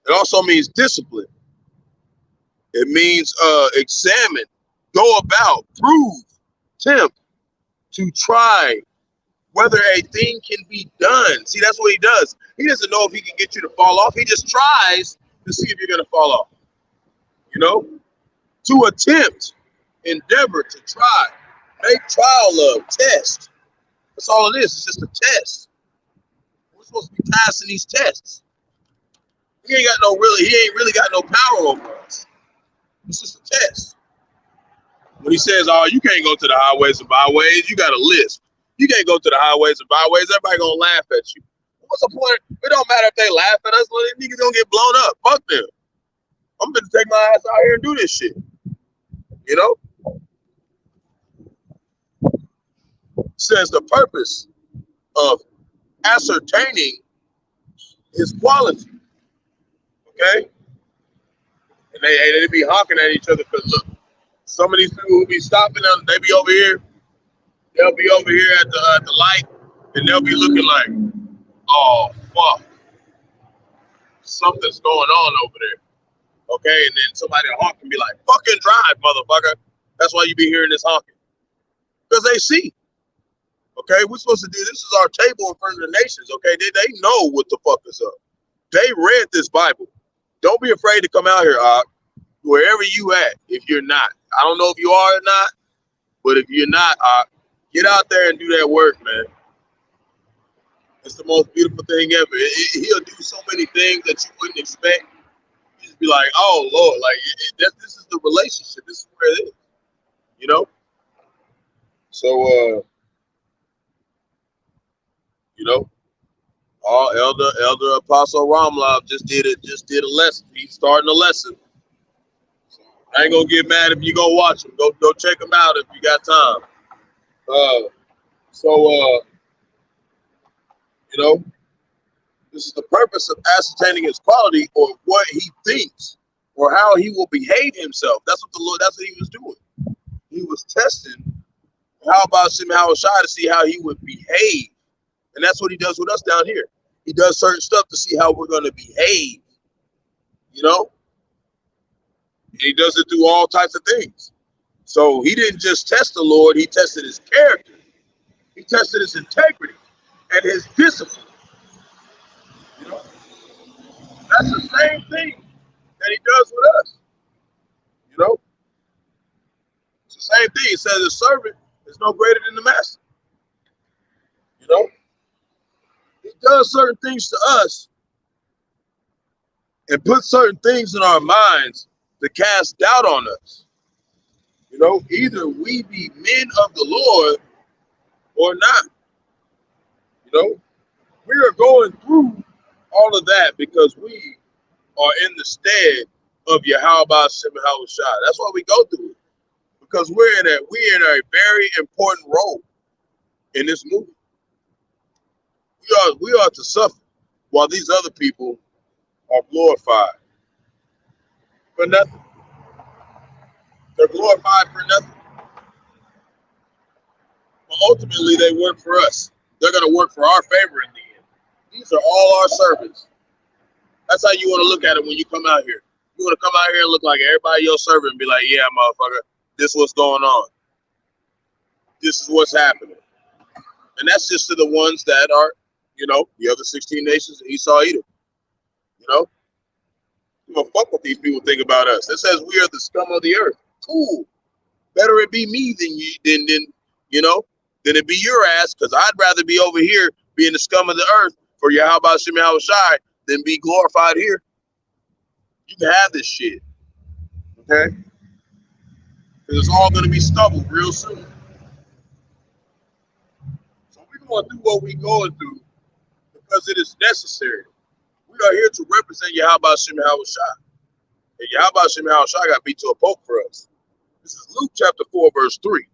It also means discipline. It means examine, go about, prove, tempt, to try whether a thing can be done. See, that's what he does. He doesn't know if he can get you to fall off. He just tries to see if you're going to fall off. You know? To attempt, endeavor, to try, make trial of, test. That's all it is. It's just a test. We're supposed to be passing these tests. He ain't really got no power over us. It's just a test. When he says, "Oh, you can't go to the highways and byways," you got a list. You can't go to the highways and byways. Everybody gonna laugh at you. What's the point? It don't matter if they laugh at us. Well, these niggas gonna get blown up. Fuck them. I'm gonna take my ass out here and do this shit. You know? Says the purpose of ascertaining his quality. Okay? And they be honking at each other because look, some of these people who be stopping them, they be over here. They'll be over here at the light, and they'll be looking like, oh fuck, something's going on over there. Okay, and then somebody honk and be like, fucking drive, motherfucker. That's why you be hearing this honking. Because they see. Okay, we're supposed to do this is our table in front of the nations. Okay, they know what the fuck is up. They read this Bible. Don't be afraid to come out here, wherever you at. If you're not, I don't know if you are or not, but if you're not, get out there and do that work, man. It's the most beautiful thing ever. He'll do so many things that you wouldn't expect. You just be like, oh Lord, like this is the relationship. This is where it is, you know. So, you know. Elder Apostle Ramlav just did a lesson. He's starting a lesson. So I ain't gonna get mad if you go watch him. Go check him out if you got time. You know, this is the purpose of ascertaining his quality or what he thinks or how he will behave himself. That's what he was doing. He was testing how about Yahawashi to see how he would behave. And that's what he does with us down here. He does certain stuff to see how we're going to behave, you know? And he does it through all types of things. So he didn't just test the Lord, he tested his character. He tested his integrity and his discipline. You know? That's the same thing that he does with us. You know? It's the same thing. He says the servant is no greater than the master. You know? He does certain things to us and puts certain things in our minds to cast doubt on us. You know, either we be men of the Lord or not. You know, we are going through all of that because we are in the stead of Yahawah Yahawashi. That's why we go through it, because we're in a very important role in this movie. We are to suffer while these other people are glorified for nothing. They're glorified for nothing. But ultimately, they work for us. They're going to work for our favor in the end. These are all our servants. That's how you want to look at it when you come out here. You want to come out here and look like everybody your servant and be like, yeah, motherfucker, this is what's going on. This is what's happening. And that's just to the ones that are, the other 16 nations in Esau, Edom. You don't fuck what these people think about us. It says we are the scum of the earth. Cool. Better it be me than it be your ass, because I'd rather be over here being the scum of the earth for Bahasham Yahawashi than be glorified here. You can have this shit. Okay? Because it's all going to be stubble real soon. So we're going to do what we're going through because it is necessary. We are here to represent Bahasham Yahawashi. And Bahasham Yahawashi got beat to a pulp for us. This is Luke chapter 4, verse 3.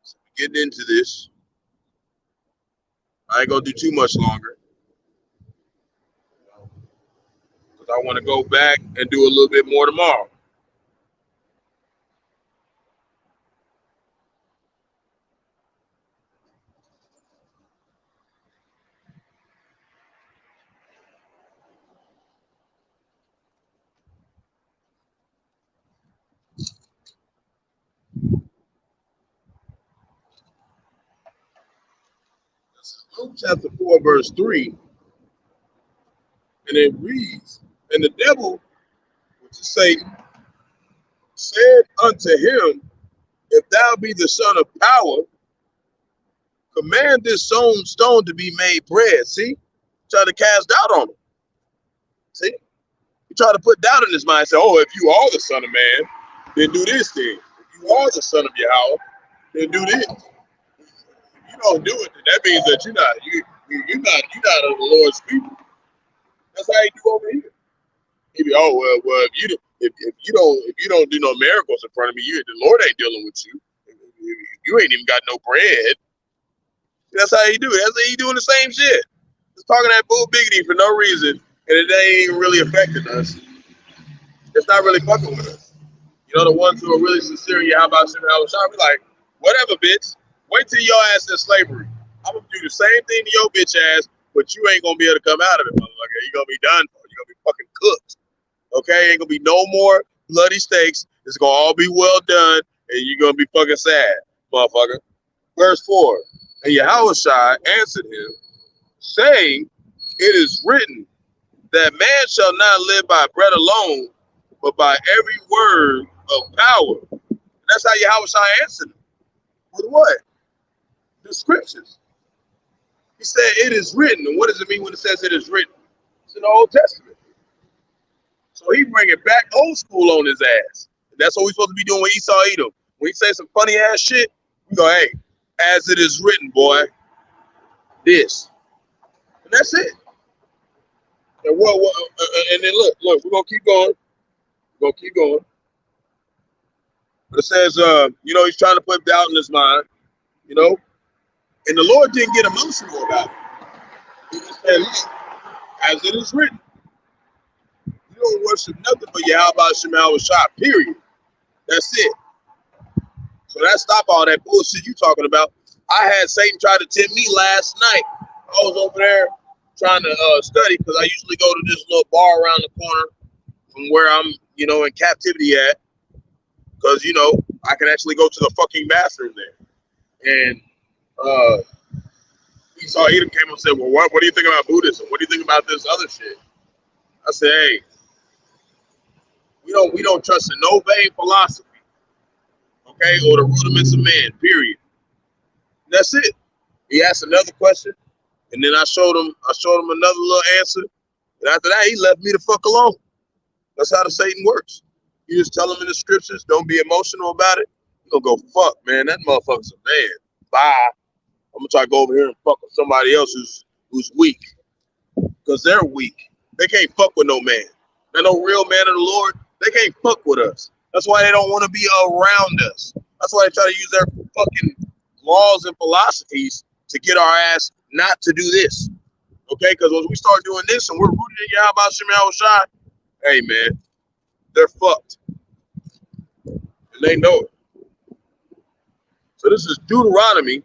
So we're getting into this. I ain't going to do too much longer. Because I want to go back and do a little bit more tomorrow. Luke chapter 4, verse 3, and it reads, and the devil, which is Satan, said unto him, if thou be the son of power, command this stone to be made bread. See? Try to cast doubt on him. See? You try to put doubt in his mind. Say, oh, if you are the son of man, then do this thing. If you are the son of Yahawah, then do this. You don't do it, then that means that you're not of the Lord's people. That's how you do over here. He be, oh well, if you don't do no miracles in front of me, the Lord ain't dealing with you. You ain't even got no bread. That's how he do it. That's how he doing the same shit. Just talking that bull biggity for no reason, and it ain't even really affecting us. It's not really fucking with us. The ones who are really sincere, how about Yahawashi? Be like, whatever, bitch. Wait till your ass in slavery. I'm gonna do the same thing to your bitch ass, but you ain't gonna be able to come out of it, motherfucker. You're gonna be done for. You're gonna be fucking cooked. Okay? Ain't gonna be no more bloody steaks. It's gonna all be well done, and you're gonna be fucking sad, motherfucker. Verse 4. And Yahawashi answered him, saying, it is written that man shall not live by bread alone, but by every word of power. And that's how Yahawashi answered him. With what? The scriptures. He said, it is written. And what does it mean when it says it is written? It's in the Old Testament. So he bring it back old school on his ass. And that's what we're supposed to be doing with Esau Edom. When he say some funny ass shit, we go, hey, as it is written, boy, this. And that's it. And and then look, we're going to keep going. We're going to keep going. But it says, he's trying to put doubt in his mind, and the Lord didn't get emotional about it. He just said, look, as it is written, you don't worship nothing but Bahasham Yahawashi, period. That's it. So that stop all that bullshit you talking about. I had Satan try to tempt me last night. I was over there trying to study because I usually go to this little bar around the corner from where I'm, in captivity at. Because, I can actually go to the fucking bathroom there. And Esau Edom came and said, well, what do you think about Buddhism? What do you think about this other shit? I said, hey, we don't trust in no vain philosophy, okay, or the rudiments of man, period. And that's it. He asked another question, and then I showed him another little answer. And after that, he left me the fuck alone. That's how the Satan works. You just tell him in the scriptures, don't be emotional about it. You're going to go, fuck, man, that motherfucker's a man. Bye. I'm going to try to go over here and fuck with somebody else who's weak. Because they're weak. They can't fuck with no man. They're no real man of the Lord. They can't fuck with us. That's why they don't want to be around us. That's why they try to use their fucking laws and philosophies to get our ass not to do this. Okay, because when we start doing this and we're rooted in Yahawashi, hey man, they're fucked. And they know it. So this is Deuteronomy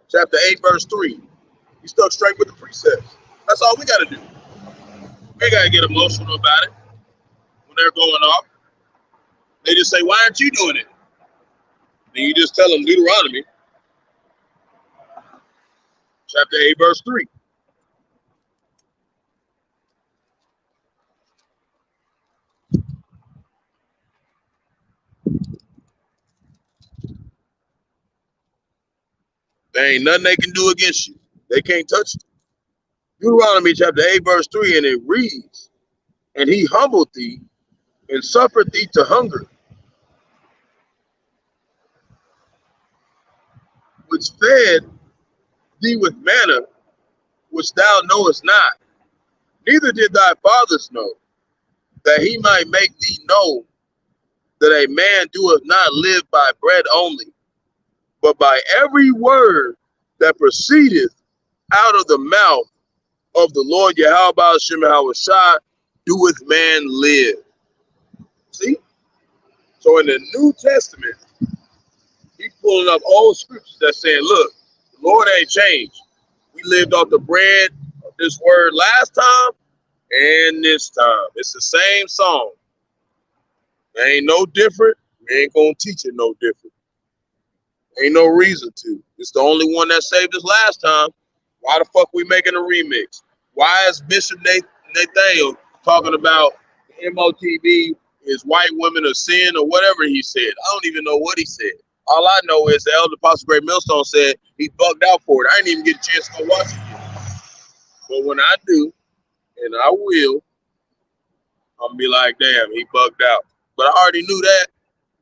chapter 8, verse 3. You stuck straight with the precepts. That's all we gotta do. We ain't gotta get emotional about it when they're going off. They just say, why aren't you doing it? And you just tell them Deuteronomy chapter 8, verse 3. There ain't nothing they can do against you. They can't touch you. Deuteronomy chapter 8, verse 3, and it reads, and he humbled thee and suffered thee to hunger, which fed thee with manna, which thou knowest not, neither did thy fathers know, that he might make thee know that a man doeth not live by bread only, but by every word that proceedeth out of the mouth of the Lord Yahawashi doeth man live. See? So in the New Testament, he's pulling up old scriptures that saying, look, the Lord ain't changed. We lived off the bread of this word last time and this time. It's the same song. It ain't no different. We ain't gonna teach it no different. Ain't no reason to. It's the only one that saved us last time. Why the fuck we making a remix? Why is Bishop Nathaniel talking about MOTB is white women of sin or whatever he said? I don't even know what he said. All I know is the Elder Apostle Great Millstone said he bugged out for it. I didn't even get a chance to go watch it yet. But when I do, and I will, I'm gonna be like, damn, he bugged out. But I already knew that.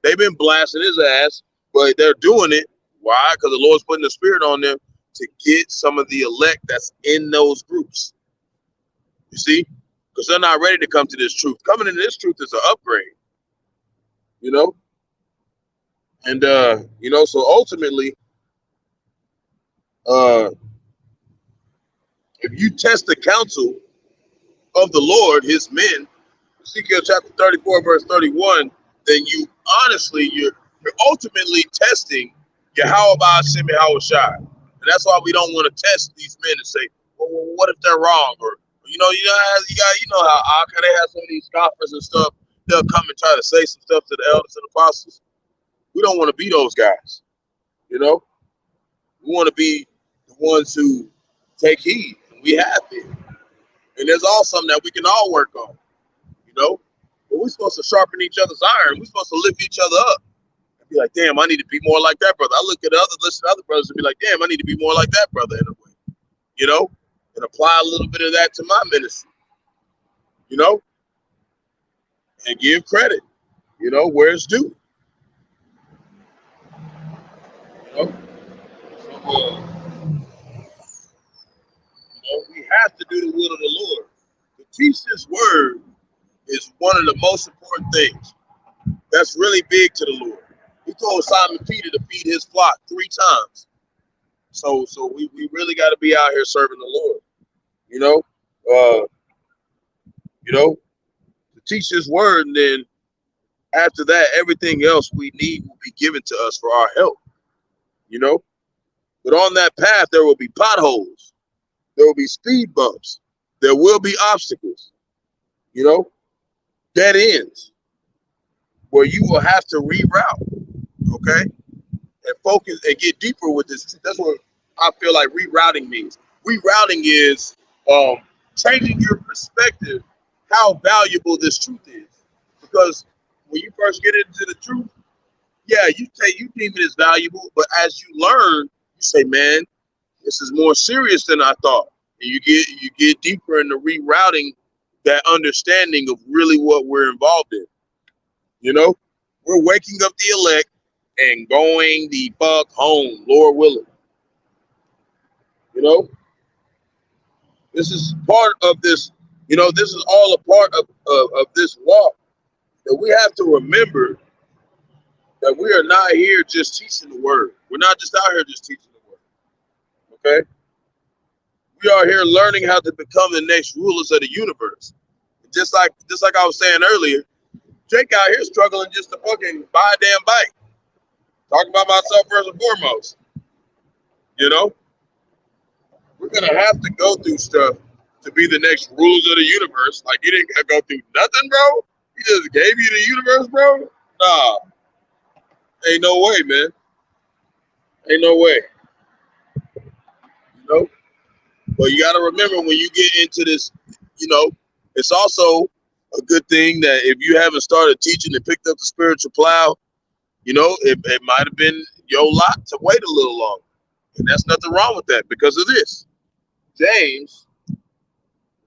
They've been blasting his ass, but they're doing it. Why? Because the Lord's putting the spirit on them to get some of the elect that's in those groups. You see? Because they're not ready to come to this truth. Coming into this truth is an upgrade. You know? And, you know, so ultimately, if you test the counsel of the Lord, his men, Ezekiel chapter 34, verse 31, then you honestly, you're ultimately testing Yahawah Shem Yahawashi. And that's why we don't want to test these men and say, well, what if they're wrong? Or, you know how they have some of these scoffers and stuff. They'll come and try to say some stuff to the elders and apostles. We don't want to be those guys. You know, we want to be the ones who take heed. And we have been. And there's also something that we can all work on. You know, but we're supposed to sharpen each other's iron. We're supposed to lift each other up. Be like, damn, I need to be more like that brother. I listen to other brothers and be like, damn, I need to be more like that brother in a way, you know, and apply a little bit of that to my ministry, you know, and give credit, you know, where it's due, you know. So, you know, we have to do the will of the Lord. To teach this word is one of the most important things. That's really big to the Lord. He told Simon Peter to feed his flock 3 times. So we really got to be out here serving the Lord, you know, to teach his word. And then after that, everything else we need will be given to us for our help, you know. But on that path, there will be potholes. There will be speed bumps. There will be obstacles, you know, dead ends where you will have to reroute. Okay, and focus and get deeper with this. That's what I feel like rerouting means. Rerouting is changing your perspective, how valuable this truth is. Because when you first get into the truth, yeah, you deem it as valuable, but as you learn, you say, man, this is more serious than I thought. And you get deeper into rerouting that understanding of really what we're involved in. You know, we're waking up the elect and going the fuck home, Lord willing. You know, this is part of this. You know, this is all a part of this walk. That we have to remember that we are not here just teaching the word. We're not just out here just teaching the word. Okay? We are here learning how to become the next rulers of the universe. Just like I was saying earlier, Jake out here struggling just to fucking buy a damn bike. Talking about myself first and foremost. You know? We're gonna have to go through stuff to be the next rulers of the universe. Like, you didn't go through nothing, bro. He just gave you the universe, bro. Nah, ain't no way, man. Ain't no way. You know. But you got to remember when you get into this, you know, it's also a good thing that if you haven't started teaching and picked up the spiritual plow, you know, it might have been your lot to wait a little longer, and there's nothing wrong with that because of this. James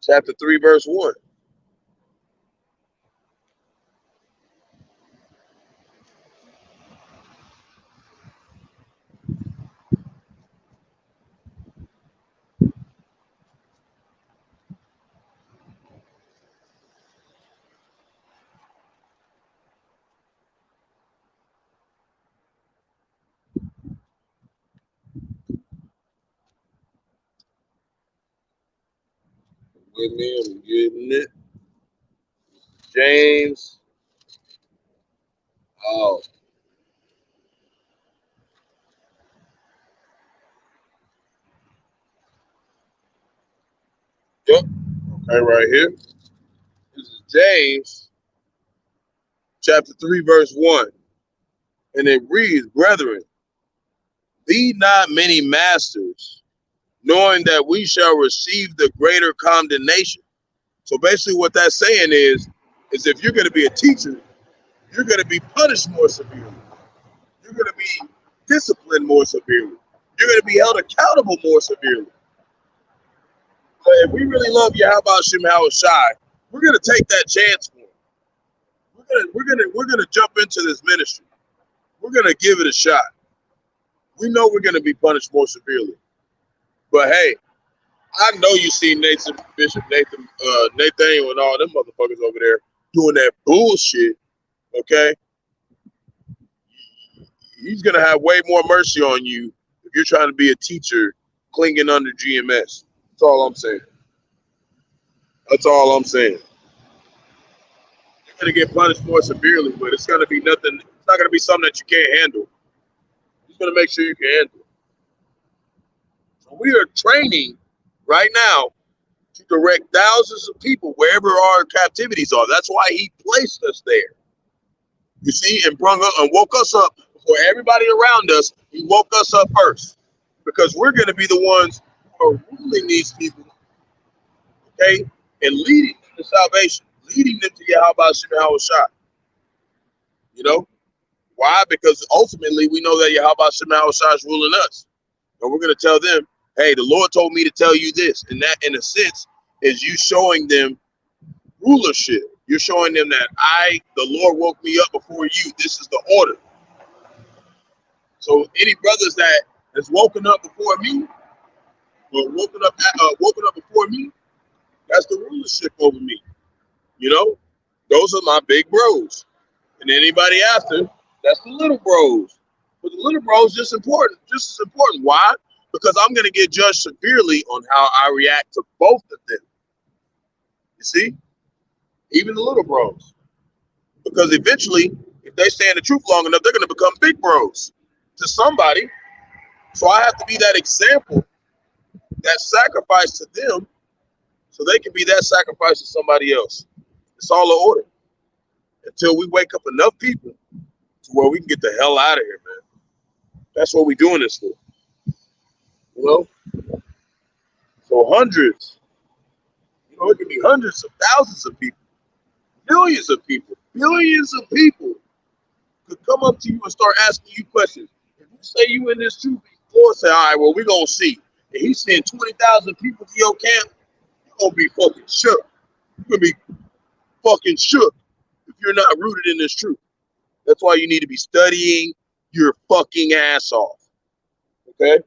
chapter 3, verse 1. With me, I'm getting it. James. Oh. Yep. Okay, right here. This is James chapter 3, verse 1. And it reads, brethren, be not many masters, knowing that we shall receive the greater condemnation. So basically what that's saying is if you're going to be a teacher, you're going to be punished more severely. You're going to be disciplined more severely. You're going to be held accountable more severely. But if we really love Yahawashi, we're going to take that chance for him. We're gonna jump into this ministry. We're going to give it a shot. We know we're going to be punished more severely. But hey, I know you see Bishop Nathaniel and all them motherfuckers over there doing that bullshit, okay? He's going to have way more mercy on you if you're trying to be a teacher clinging under GMS. That's all I'm saying. That's all I'm saying. You're going to get punished more severely, but it's going to be nothing. It's not going to be something that you can't handle. He's going to make sure you can handle it. So we are training right now to direct thousands of people wherever our captivities are. That's why he placed us there. You see, and woke us up before everybody around us. He woke us up first because we're going to be the ones who are ruling these people, okay, and leading them to salvation, leading them to Yahawashi. You know why? Because ultimately we know that Yahawashi is ruling us, and we're going to tell them, hey, the Lord told me to tell you this, and that, in a sense, is you showing them rulership. You're showing them that the Lord woke me up before you. This is the order. So any brothers that has woken up before me, or woken up before me, that's the rulership over me. You know, those are my big bros, and anybody after, that's the little bros. But the little bros just as important. Why? Because I'm going to get judged severely on how I react to both of them. You see? Even the little bros. Because eventually, if they stay in the truth long enough, they're going to become big bros to somebody. So I have to be that example, that sacrifice to them, so they can be that sacrifice to somebody else. It's all in order. Until we wake up enough people to where we can get the hell out of here, man. That's what we're doing this for. You know? So hundreds, you know, it could be hundreds of thousands of people, millions of people, billions of people could come up to you and start asking you questions. If you say you in this truth, Lord say, all right, well, we're going to see. And he's sending 20,000 people to your camp, you're going to be fucking shook. You're going to be fucking shook if you're not rooted in this truth. That's why you need to be studying your fucking ass off. Okay?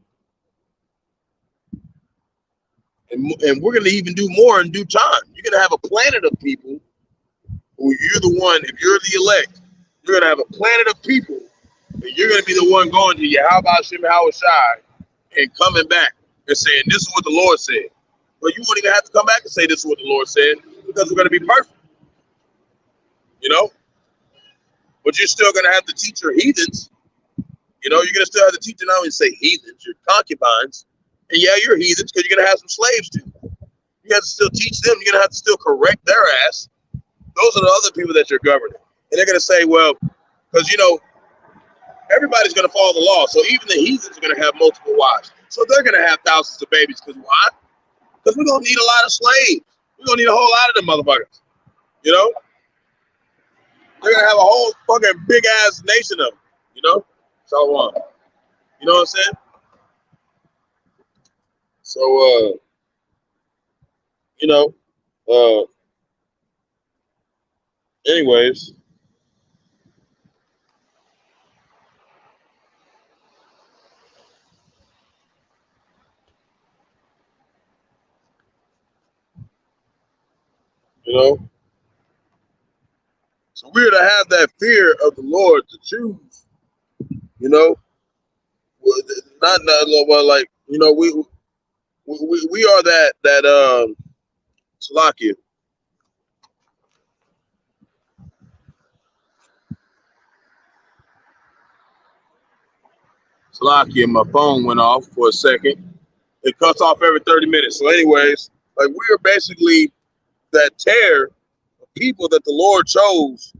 And we're going to even do more in due time. You're going to have a planet of people who you're the one, if you're the elect, you're going to have a planet of people, and you're going to be the one going to Yahawashi and coming back. and saying, this is what the Lord said. But you won't even have to come back and say this is what the Lord said, because we're going to be perfect, you know? But you're still going to have to teach your heathens. You know, you're going to still have to teach them, not only say heathens, your concubines. And yeah, you're heathens because you're going to have some slaves too. You have to still teach them. You're going to have to still correct their ass. Those are the other people that you're governing. And they're going to say, well, because, you know, everybody's going to follow the law. So even the heathens are going to have multiple wives. So they're going to have thousands of babies. Because why? Because we're going to need a lot of slaves. We're going to need a whole lot of them motherfuckers. You know? They're going to have a whole fucking big-ass nation of them. You know? So, you know what I'm saying? So, you know, anyways. You know? So we're to have that fear of the Lord to choose, you know? Not well, like, you know, we are that Salakia. Salakia, my phone went off for a second. It cuts off every 30 minutes. So anyways, like we are basically that tear of people that the Lord chose,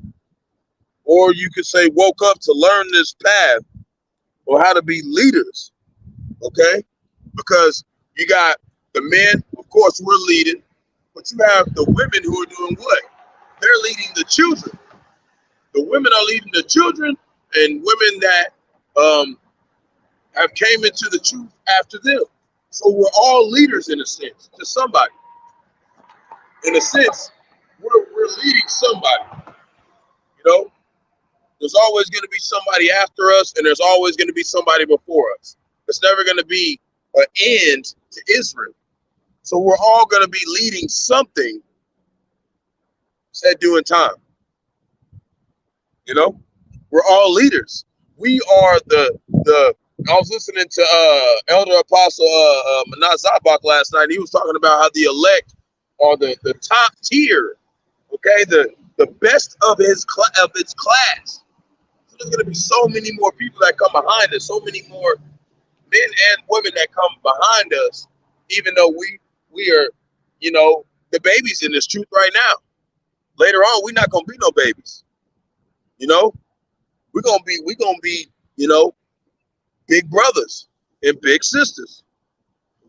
or you could say woke up to learn this path or how to be leaders, okay? Because you got the men, of course, we're leading, but you have the women who are doing what? They're leading the children. The women are leading the children, and women that have came into the truth after them. So we're all leaders in a sense to somebody. In a sense, we're leading somebody. You know, there's always going to be somebody after us, and there's always going to be somebody before us. There's never going to be an end to Israel. So we're all going to be leading something at due time. You know, we're all leaders. We are the. I was listening to Elder Apostle Manaz Zabak last night. And he was talking about how the elect are the top tier. Okay, the best of its class. So there's going to be so many more people that come behind us. So many more men and women that come behind us. Even though we are, you know, the babies in this truth right now. Later on, we're not gonna be no babies. You know, we're gonna be, you know, big brothers and big sisters.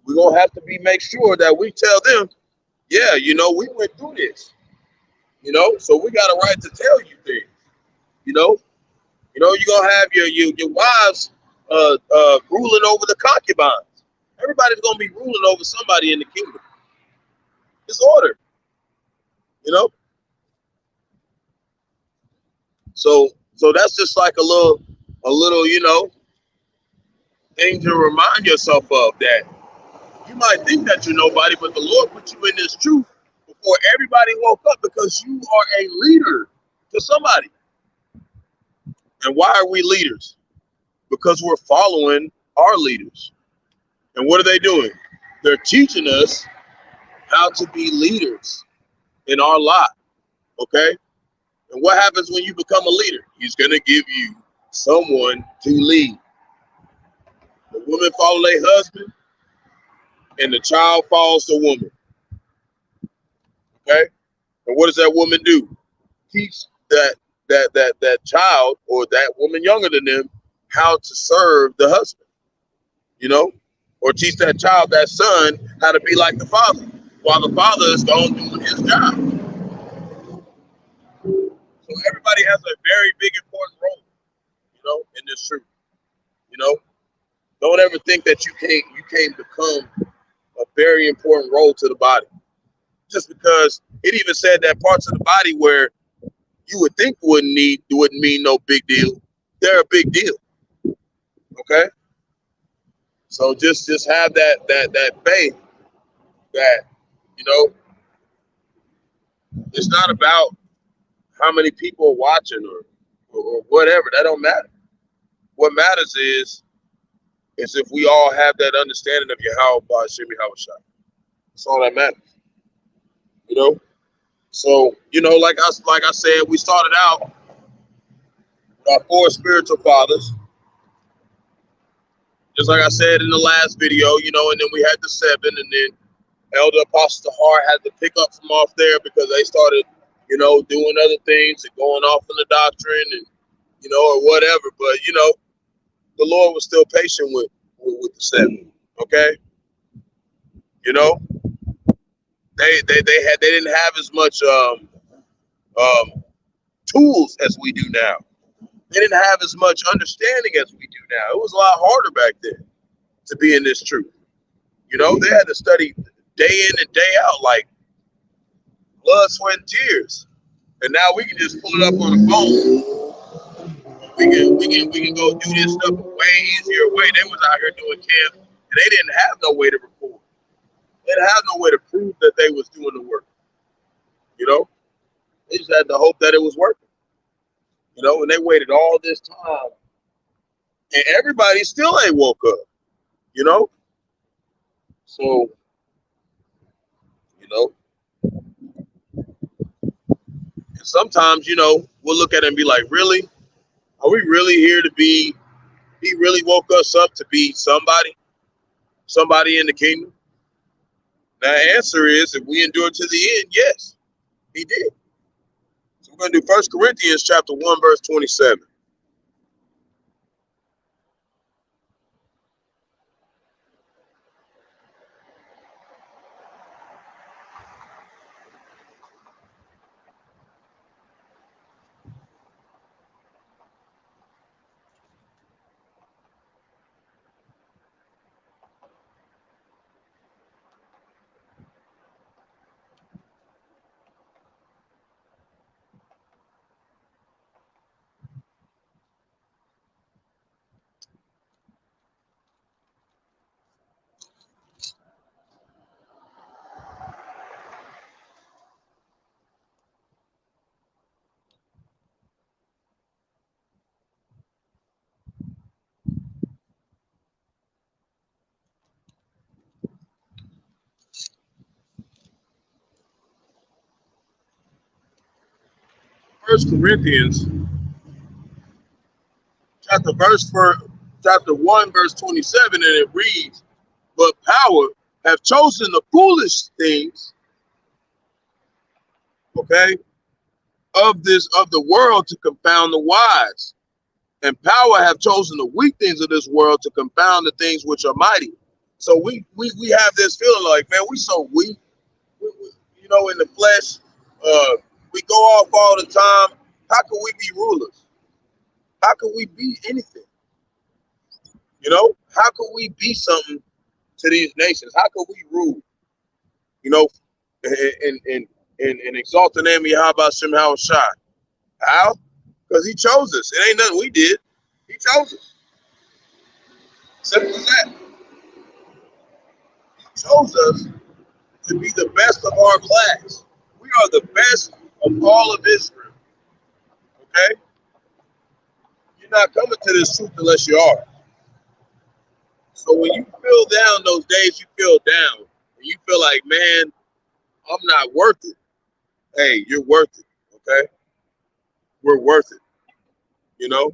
We're gonna have to make sure that we tell them, yeah, you know, we went through this. You know, so we got a right to tell you things. You know, you're gonna have your wives ruling over the concubines. Everybody's gonna be ruling over somebody in the kingdom. It's order. You know. So that's just like a little, you know, thing to remind yourself of, that you might think that you're nobody, but the Lord put you in this truth before everybody woke up, because you are a leader to somebody. And why are we leaders? Because we're following our leaders. And what are they doing? They're teaching us how to be leaders in our lot. Okay? And what happens when you become a leader? He's going to give you someone to lead. The woman follows their husband, and the child follows the woman. Okay? And what does that woman do? Teach that child, or that woman younger than them, how to serve the husband. You know? Or teach that child, that son, how to be like the father, while the father is gone doing his job. So everybody has a very big, important role, you know, in this truth. You know, don't ever think that you can't become a very important role to the body. Just because it even said that parts of the body where you would think wouldn't mean no big deal, they're a big deal. Okay, so just have that faith that, you know, it's not about how many people are watching or whatever. That don't matter. What matters is is if we all have that understanding of Yahawah, Bahasham, Yahawashi. That's all that matters. You know? So, you know, like I said, we started out with our 4 spiritual fathers. Just like I said in the last video, you know, and then we had the 7, and then Elder Apostle Tahar had to pick up from off there because they started, you know, doing other things and going off in the doctrine and, you know, or whatever. But, you know, the Lord was still patient with the 7. Okay. You know, they didn't have as much tools as we do now. They didn't have as much understanding as we do now. It was a lot harder back then to be in this truth. You know, they had to study day in and day out, like blood, sweat, and tears. And now we can just pull it up on the phone. We can go do this stuff way easier way. They was out here doing camp, and they didn't have no way to record. They didn't have no way to prove that they was doing the work. You know, they just had to hope that it was working. You know, and they waited all this time, and everybody still ain't woke up. You know, so you know, and sometimes, you know, we'll look at it and be like, really? Are we really here to be? He really woke us up to be somebody in the kingdom? The answer is, if we endure to the end, yes, he did. So we're going to do 1 Corinthians chapter 1, verse 27. First Corinthians chapter 1, verse 27, and it reads, "But power have chosen the foolish things, okay, of the world to confound the wise. And power have chosen the weak things of this world to confound the things which are mighty." So we have this feeling like, man, we so weak, you know, in the flesh. We go off all the time. How can we be rulers? How can we be anything? You know, how can we be something to these nations? How can we rule? You know, and exalt the name of Yahweh Shem Yahawashi. How? Because he chose us. It ain't nothing we did. He chose us. Simple as that. He chose us to be the best of our class. We are the best of all of Israel. Okay? You're not coming to this truth unless you are. So when you feel down those days, you feel down. And you feel like, man, I'm not worth it. Hey, you're worth it. Okay? We're worth it. You know?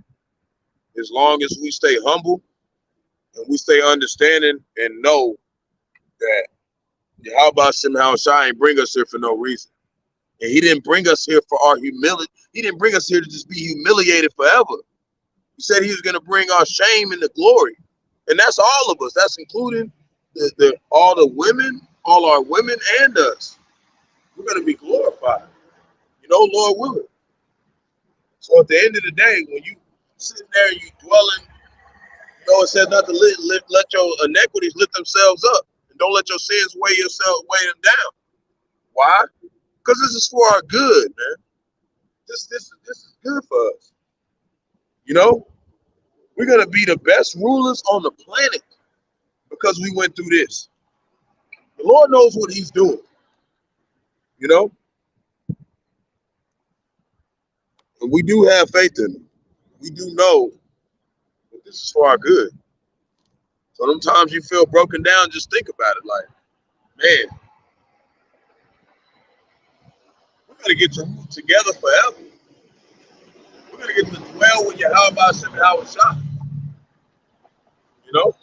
As long as we stay humble and we stay understanding and know that Yahweh Shem Yahawashi ain't bring us here for no reason. And he didn't bring us here for our humility. He didn't bring us here to just be humiliated forever. He said he was going to bring our shame into glory. And that's all of us. That's including all the women, all our women and us. We're going to be glorified. You know, Lord willing. So at the end of the day, when you sitting there and you dwelling, you know, it says not to let your iniquities lift themselves up. And don't let your sins weigh them down. Why? Because this is for our good, man. This is good for us. You know, we're gonna be the best rulers on the planet because we went through this. The Lord knows what He's doing. You know, and we do have faith in Him. We do know that this is for our good. So sometimes you feel broken down, just think about it like, man, we're going to get together forever. We're going to get to dwell with Yahawah and Yahawashi. You know?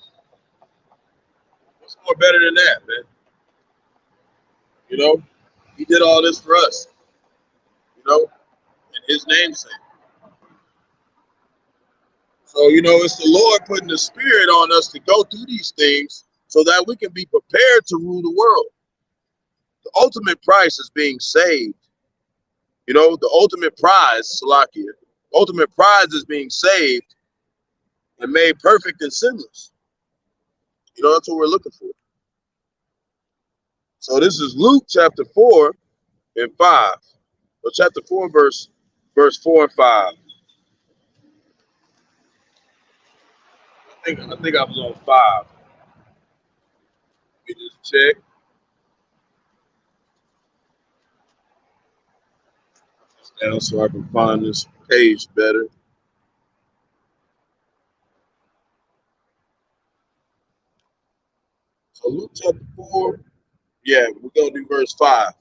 What's more better than that, man? You know? He did all this for us, you know, in his namesake. So, you know, it's the Lord putting the Spirit on us to go through these things so that we can be prepared to rule the world. The ultimate price is being saved. You know, the ultimate prize, Salakia, ultimate prize is being saved and made perfect and sinless. You know, that's what we're looking for. So this is Luke chapter 4 and 5. Or chapter 4, verse 4 and 5. I think I was on 5. Let me just check. Down so I can find this page better. So Luke chapter 4, yeah, we're going to do verse 5.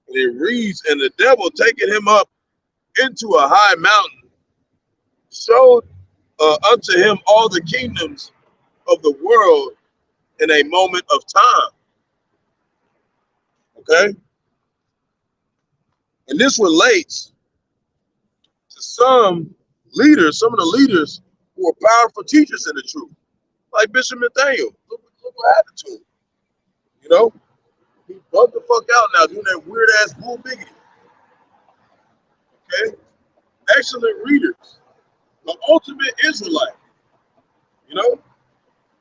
And it reads, and the devil taking him up into a high mountain, showed unto him all the kingdoms of the world in a moment of time. Okay? And this relates to some of the leaders who are powerful teachers in the truth, like Bishop Nathaniel. Look what happened to him. You know? He bugged the fuck out now doing that weird ass bull biggity. Okay? Excellent readers. The ultimate Israelite. You know?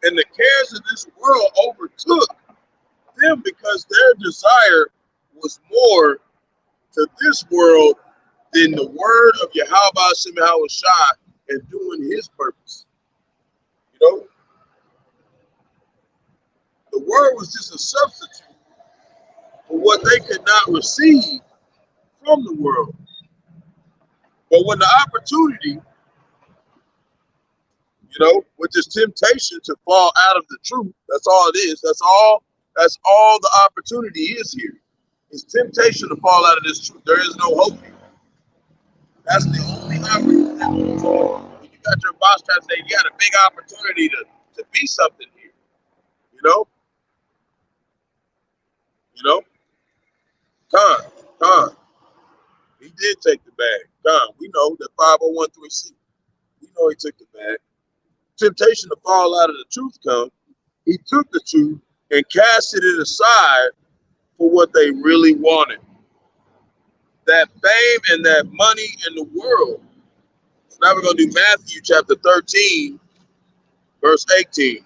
And the cares of this world overtook them because their desire was more to this world than the word of Yahawah Yahawashi and doing his purpose. You know? The word was just a substitute for what they could not receive from the world. But when the opportunity, you know, with this temptation to fall out of the truth, that's all it is. That's all the opportunity is here. It's temptation to fall out of this truth. There is no hope here. That's the only opportunity. When you got your boss trying to say you got a big opportunity to be something here. You know? You know? Con. He did take the bag. Con, we know that 5013C. We know he took the bag. Temptation to fall out of the truth come. He took the truth and casted it aside for what they really wanted. That fame and that money in the world. So now we're going to do Matthew chapter 13, verse 18.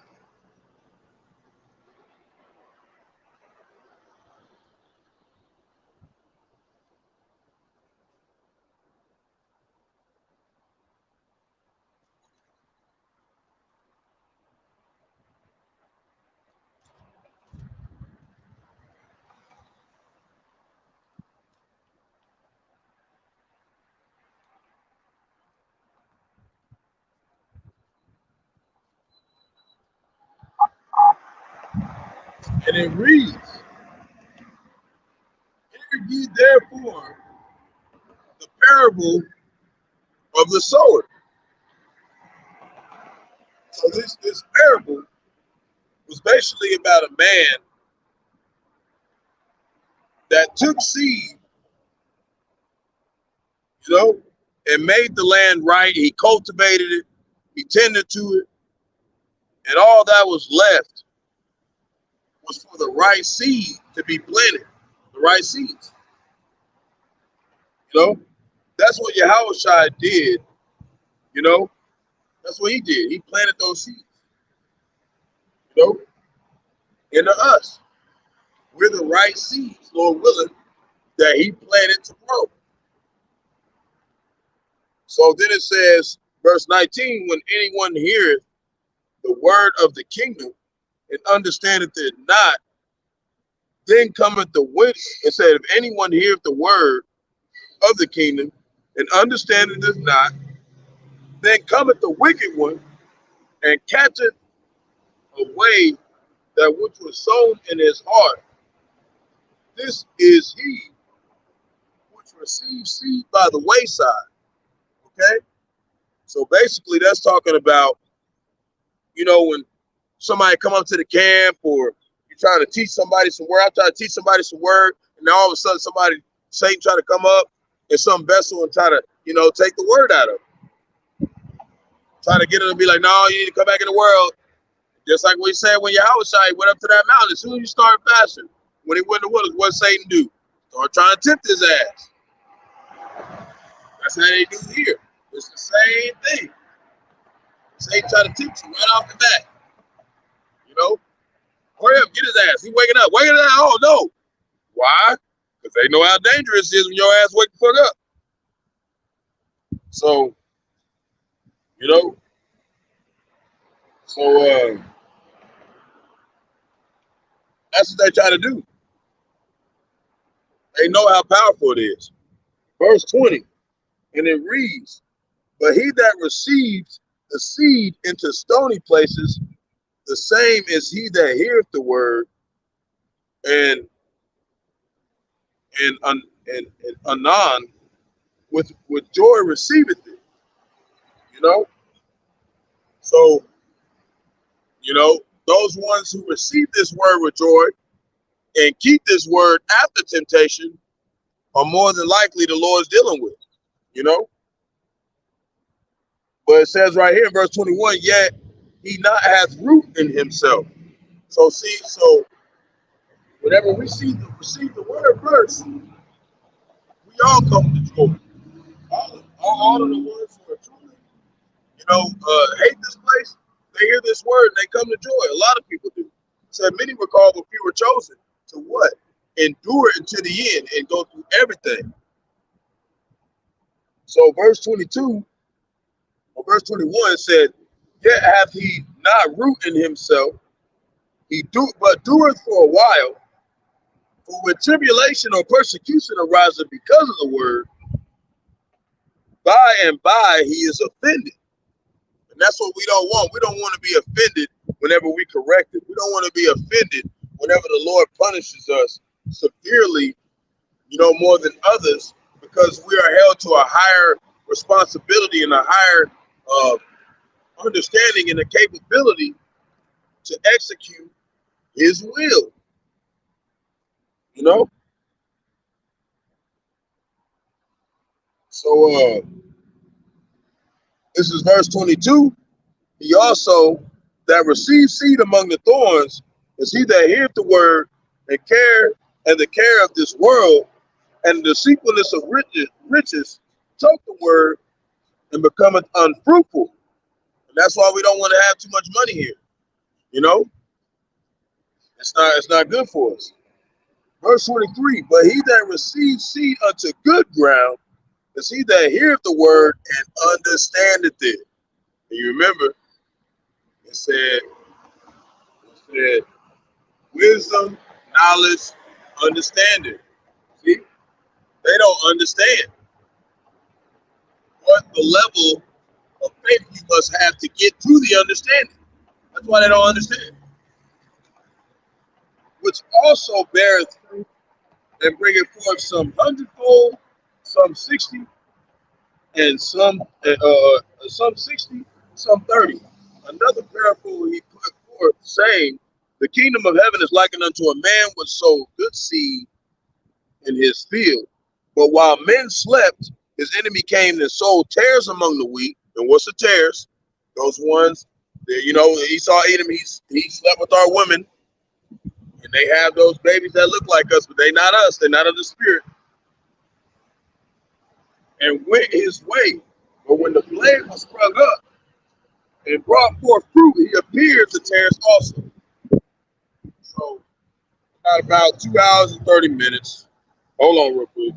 And it reads, hear ye therefore the parable of the sower. So this parable was basically about a man that took seed, you know, and made the land right. He cultivated it, he tended to it, and all that was left was for the right seed to be planted, the right seeds. You know, that's what Yahawashi did. You know, that's what he did. He planted those seeds. You know, into us. We're the right seeds, Lord willing, that he planted to grow. So then it says, verse 19, when anyone heareth the word of the kingdom and understandeth it not, then cometh the wicked. It said, if anyone heareth the word of the kingdom and understandeth it not, then cometh the wicked one and catcheth away that which was sown in his heart. This is he which received seed by the wayside. Okay? So basically that's talking about, when somebody come up to the camp, or you're trying to teach somebody some word. I'm trying to teach somebody some word, and now all of a sudden Satan try to come up in some vessel and try to, take the word out of it. Try to get him to be like, no, you need to come back in the world. Just like we said when Yahawashi went up to that mountain, as soon as you start fasting, when he went in the wilderness, what did Satan do? Start trying to tempt his ass. That's how they do here. It's the same thing. Satan try to tempt you right off the bat. Hurry up, get his ass. He waking up. Waking up. Oh, no. Why? Because they know how dangerous it is when your ass wake the fuck up. So, that's what they try to do. They know how powerful it is. Verse 20, and it reads, but he that receives the seed into stony places, the same is he that heareth the word, and anon with joy receiveth it. So, those ones who receive this word with joy and keep this word after temptation are more than likely the Lord's dealing with, But it says right here in verse 21, yet he not hath root in himself. So whenever we receive the word first, we all come to joy. All of the ones who are truly, hate this place, they hear this word and they come to joy. A lot of people do. It said many were called, but few were chosen. To what? Endure it to the end and go through everything. So verse 22 or verse 21 said, yet hath he not root in himself, but doeth for a while. For when tribulation or persecution arises because of the word, by and by he is offended. And that's what we don't want. We don't want to be offended whenever we correct it. We don't want to be offended whenever the Lord punishes us severely, more than others, because we are held to a higher responsibility and a higher understanding and a capability to execute his will. So this is verse 22. He also that receives seed among the thorns is he that heareth the word and the care of this world and the deceitfulness of riches choke the word and becometh unfruitful. And that's why we don't want to have too much money here. It's not good for us. Verse 23, but he that receives seed unto good ground is he that heareth the word and understandeth it. And you remember, it said wisdom, knowledge, understanding. See, they don't understand what the level of faith you must have to get to the understanding. That's why they don't understand. Which also beareth fruit and bringeth forth some hundredfold, some 60, and some 60, some 30. Another parable he put forth, saying, the kingdom of heaven is likened unto a man which sowed good seed in his field. But while men slept, his enemy came and sowed tares among the wheat. And what's the tares? Those ones that, Esau, Edom, he slept with our women. And they have those babies that look like us, but they not us. They're not of the spirit. And went his way. But when the blade was sprung up and brought forth fruit, he appeared to tares also. So, got about 2 hours and 30 minutes. Hold on real quick.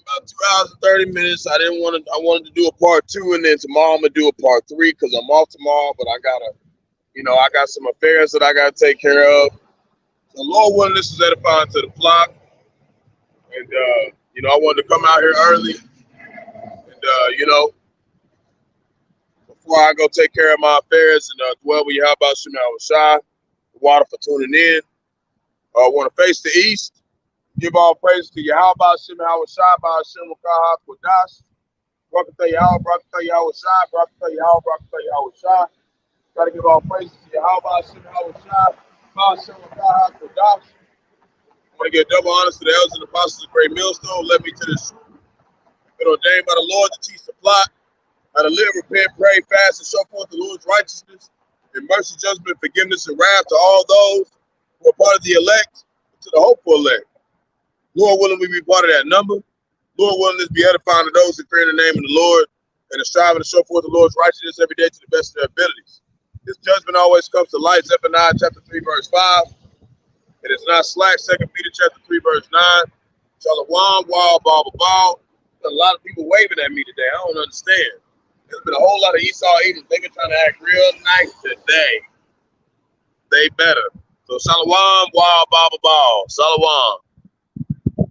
About 2 hours and 30 minutes. I wanted to do a part 2, and then tomorrow I'm gonna do a part 3 because I'm off tomorrow, but I got some affairs that I gotta take care of. So Lord willing, this is edifying to the flock. And, I wanted to come out here early. And, before I go take care of my affairs and dwell with Bahasham, Yahawashi, the water for tuning in. I want to face the east. Give all praise to Yahawah, Bahasham, Yahawashi, Bahasham, Qadash. Barak Yahawah, Barak Yahawashi, Barak Yahawah, Barak Yahawashi. Got to give all praise to Yahawah, Bahasham, Yahawashi, Bahasham, Qadash. I want to give double honors to the elders and apostles of Great Millstone. Led me to this truth. Been ordained by the Lord to teach the flock how to live, repent, pray, fast, and show forth the Lord's righteousness and mercy, judgment, forgiveness, and wrath to all those who are part of the elect, to the hopeful elect. Lord willing, we be part of that number. Lord willing, this be edifying to those who fear the name of the Lord and are striving to show forth the Lord's righteousness every day to the best of their abilities. His judgment always comes to light. Zephaniah chapter 3, verse 5. It is not slack. 2 Peter chapter 3, verse 9. Shalom, wow, ball. A lot of people waving at me today. I don't understand. There's been a whole lot of Esau eaters. They've been trying to act real nice today. They better. So shalom, wow, ball. Shalom.